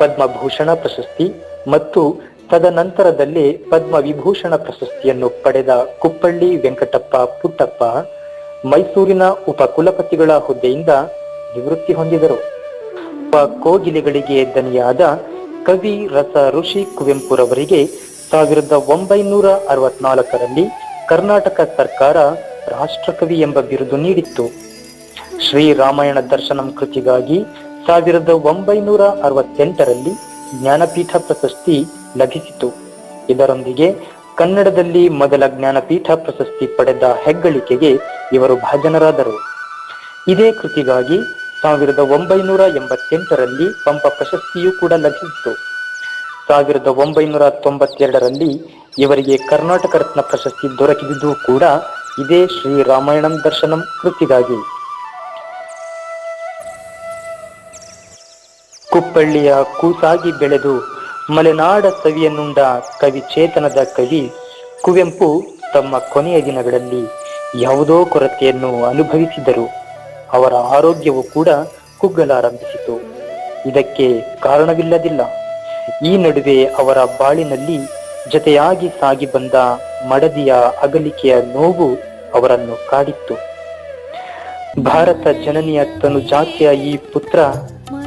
ಪದ್ಮಭೂಷಣ ಪ್ರಶಸ್ತಿ ಮತ್ತು ತದನಂತರದಲ್ಲೇ ಪದ್ಮವಿಭೂಷಣ ಪ್ರಶಸ್ತಿಯನ್ನು ಪಡೆದ ಕುಪ್ಪಳ್ಳಿ ವೆಂಕಟಪ್ಪ ಪುಟ್ಟಪ್ಪ ಮೈಸೂರಿನ ಉಪಕುಲಪತಿಗಳ ಹುದ್ದೆಯಿಂದ ನಿವೃತ್ತಿ ಹೊಂದಿದರು. ಕೋಗಿಲೆಗಳಿಗೆ ದನಿಯಾದ ಕವಿ ರಸ ಋಷಿ ಕುವೆಂಪುರವರಿಗೆ 1964ರಲ್ಲಿ ಕರ್ನಾಟಕ ಸರ್ಕಾರ ರಾಷ್ಟ್ರಕವಿ ಎಂಬ ಬಿರುದು ನೀಡಿತ್ತು. ಶ್ರೀರಾಮಾಯಣ ದರ್ಶನಂ ಕೃತಿಗಾಗಿ 1968ರಲ್ಲಿ ಜ್ಞಾನಪೀಠ ಪ್ರಶಸ್ತಿ ಲಭಿಸಿತು. ಇದರೊಂದಿಗೆ ಕನ್ನಡದಲ್ಲಿ ಮೊದಲ ಜ್ಞಾನಪೀಠ ಪ್ರಶಸ್ತಿ ಪಡೆದ ಹೆಗ್ಗಳಿಕೆಗೆ ಇವರು ಭಾಜನರಾದರು. ಇದೇ ಕೃತಿಗಾಗಿ 1988ರಲ್ಲಿ ಪಂಪ ಪ್ರಶಸ್ತಿಯೂ ಕೂಡ ಲಭಿಸಿತು. 1992ರಲ್ಲಿ ಇವರಿಗೆ ಕರ್ನಾಟಕ ರತ್ನ ಪ್ರಶಸ್ತಿ ದೊರಕಿದ್ದು ಕೂಡ ಇದೇ ಶ್ರೀರಾಮಾಯಣಂ ದರ್ಶನಂ ಕೃತಿಗಾಗಿ. ಕುಪ್ಪಳ್ಳಿಯ ಕೂಸಾಗಿ ಬೆಳೆದು ಮಲೆನಾಡ ಸವಿಯನ್ನುಂಡ ಕವಿ ಚೇತನದ ಕವಿ ಕುವೆಂಪು ತಮ್ಮ ಕೊನೆಯ ದಿನಗಳಲ್ಲಿ ಯಾವುದೋ ಕೊರತೆಯನ್ನು ಅನುಭವಿಸಿದರು. ಅವರ ಆರೋಗ್ಯವು ಕೂಡ ಕುಗ್ಗಲಾರಂಭಿಸಿತು. ಇದಕ್ಕೆ ಕಾರಣವಿಲ್ಲದಿಲ್ಲ. ಈ ನಡುವೆ ಅವರ ಬಾಳಿನಲ್ಲಿ ಜತೆಯಾಗಿ ಸಾಗಿ ಬಂದ ಮಡದಿಯ ಅಗಲಿಕೆಯ ನೋವು ಅವರನ್ನು ಕಾಡಿತ್ತು. ಭಾರತ ಜನನಿಯ ತನುಜಾತಿಯ ಈ ಪುತ್ರ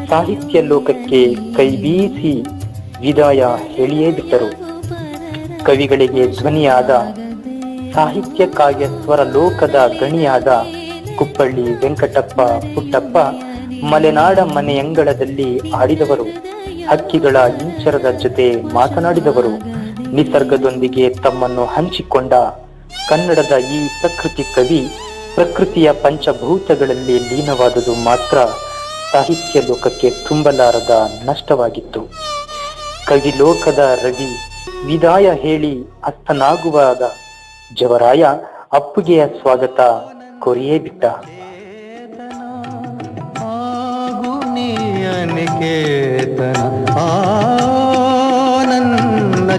ಸಾಹಿತ್ಯ ಲೋಕಕ್ಕೆ ಕೈ ಬೀಸಿ ವಿದಾಯ ಹೇಳಿಯೇ ಬಿಟ್ಟರು. ಕವಿಗಳಿಗೆ ಧ್ವನಿಯಾದ, ಸಾಹಿತ್ಯ ಕಾವ್ಯ ಸ್ವರ ಲೋಕದ ಗಣಿಯಾದ ಕುಪ್ಪಳ್ಳಿ ವೆಂಕಟಪ್ಪ ಪುಟ್ಟಪ್ಪ ಮಲೆನಾಡ ಮನೆಯಂಗಳದಲ್ಲಿ ಆಡಿದವರು. ಹಕ್ಕಿಗಳ ಇಂಚರದ ಜೊತೆ ಮಾತನಾಡಿದವರು. ನಿಸರ್ಗದೊಂದಿಗೆ ತಮ್ಮನ್ನು ಹಂಚಿಕೊಂಡ ಕನ್ನಡದ ಈ ಪ್ರಕೃತಿ ಕವಿ ಪ್ರಕೃತಿಯ ಪಂಚಭೂತಗಳಲ್ಲಿ ಲೀನವಾದುದು ಮಾತ್ರ ಸಾಹಿತ್ಯ ಲೋಕಕ್ಕೆ ತುಂಬಲಾರದ ನಷ್ಟವಾಗಿತ್ತು. ಕವಿ ಲೋಕದ ರವಿ ವಿದಾಯ ಹೇಳಿ ಅಸ್ತನಾಗುವಾಗ ಜವರಾಯ ಅಪ್ಪುಗೆಯ ಸ್ವಾಗತ ಕೋರಿಯೇ ಬಿಟ್ಟ. ನನ್ನ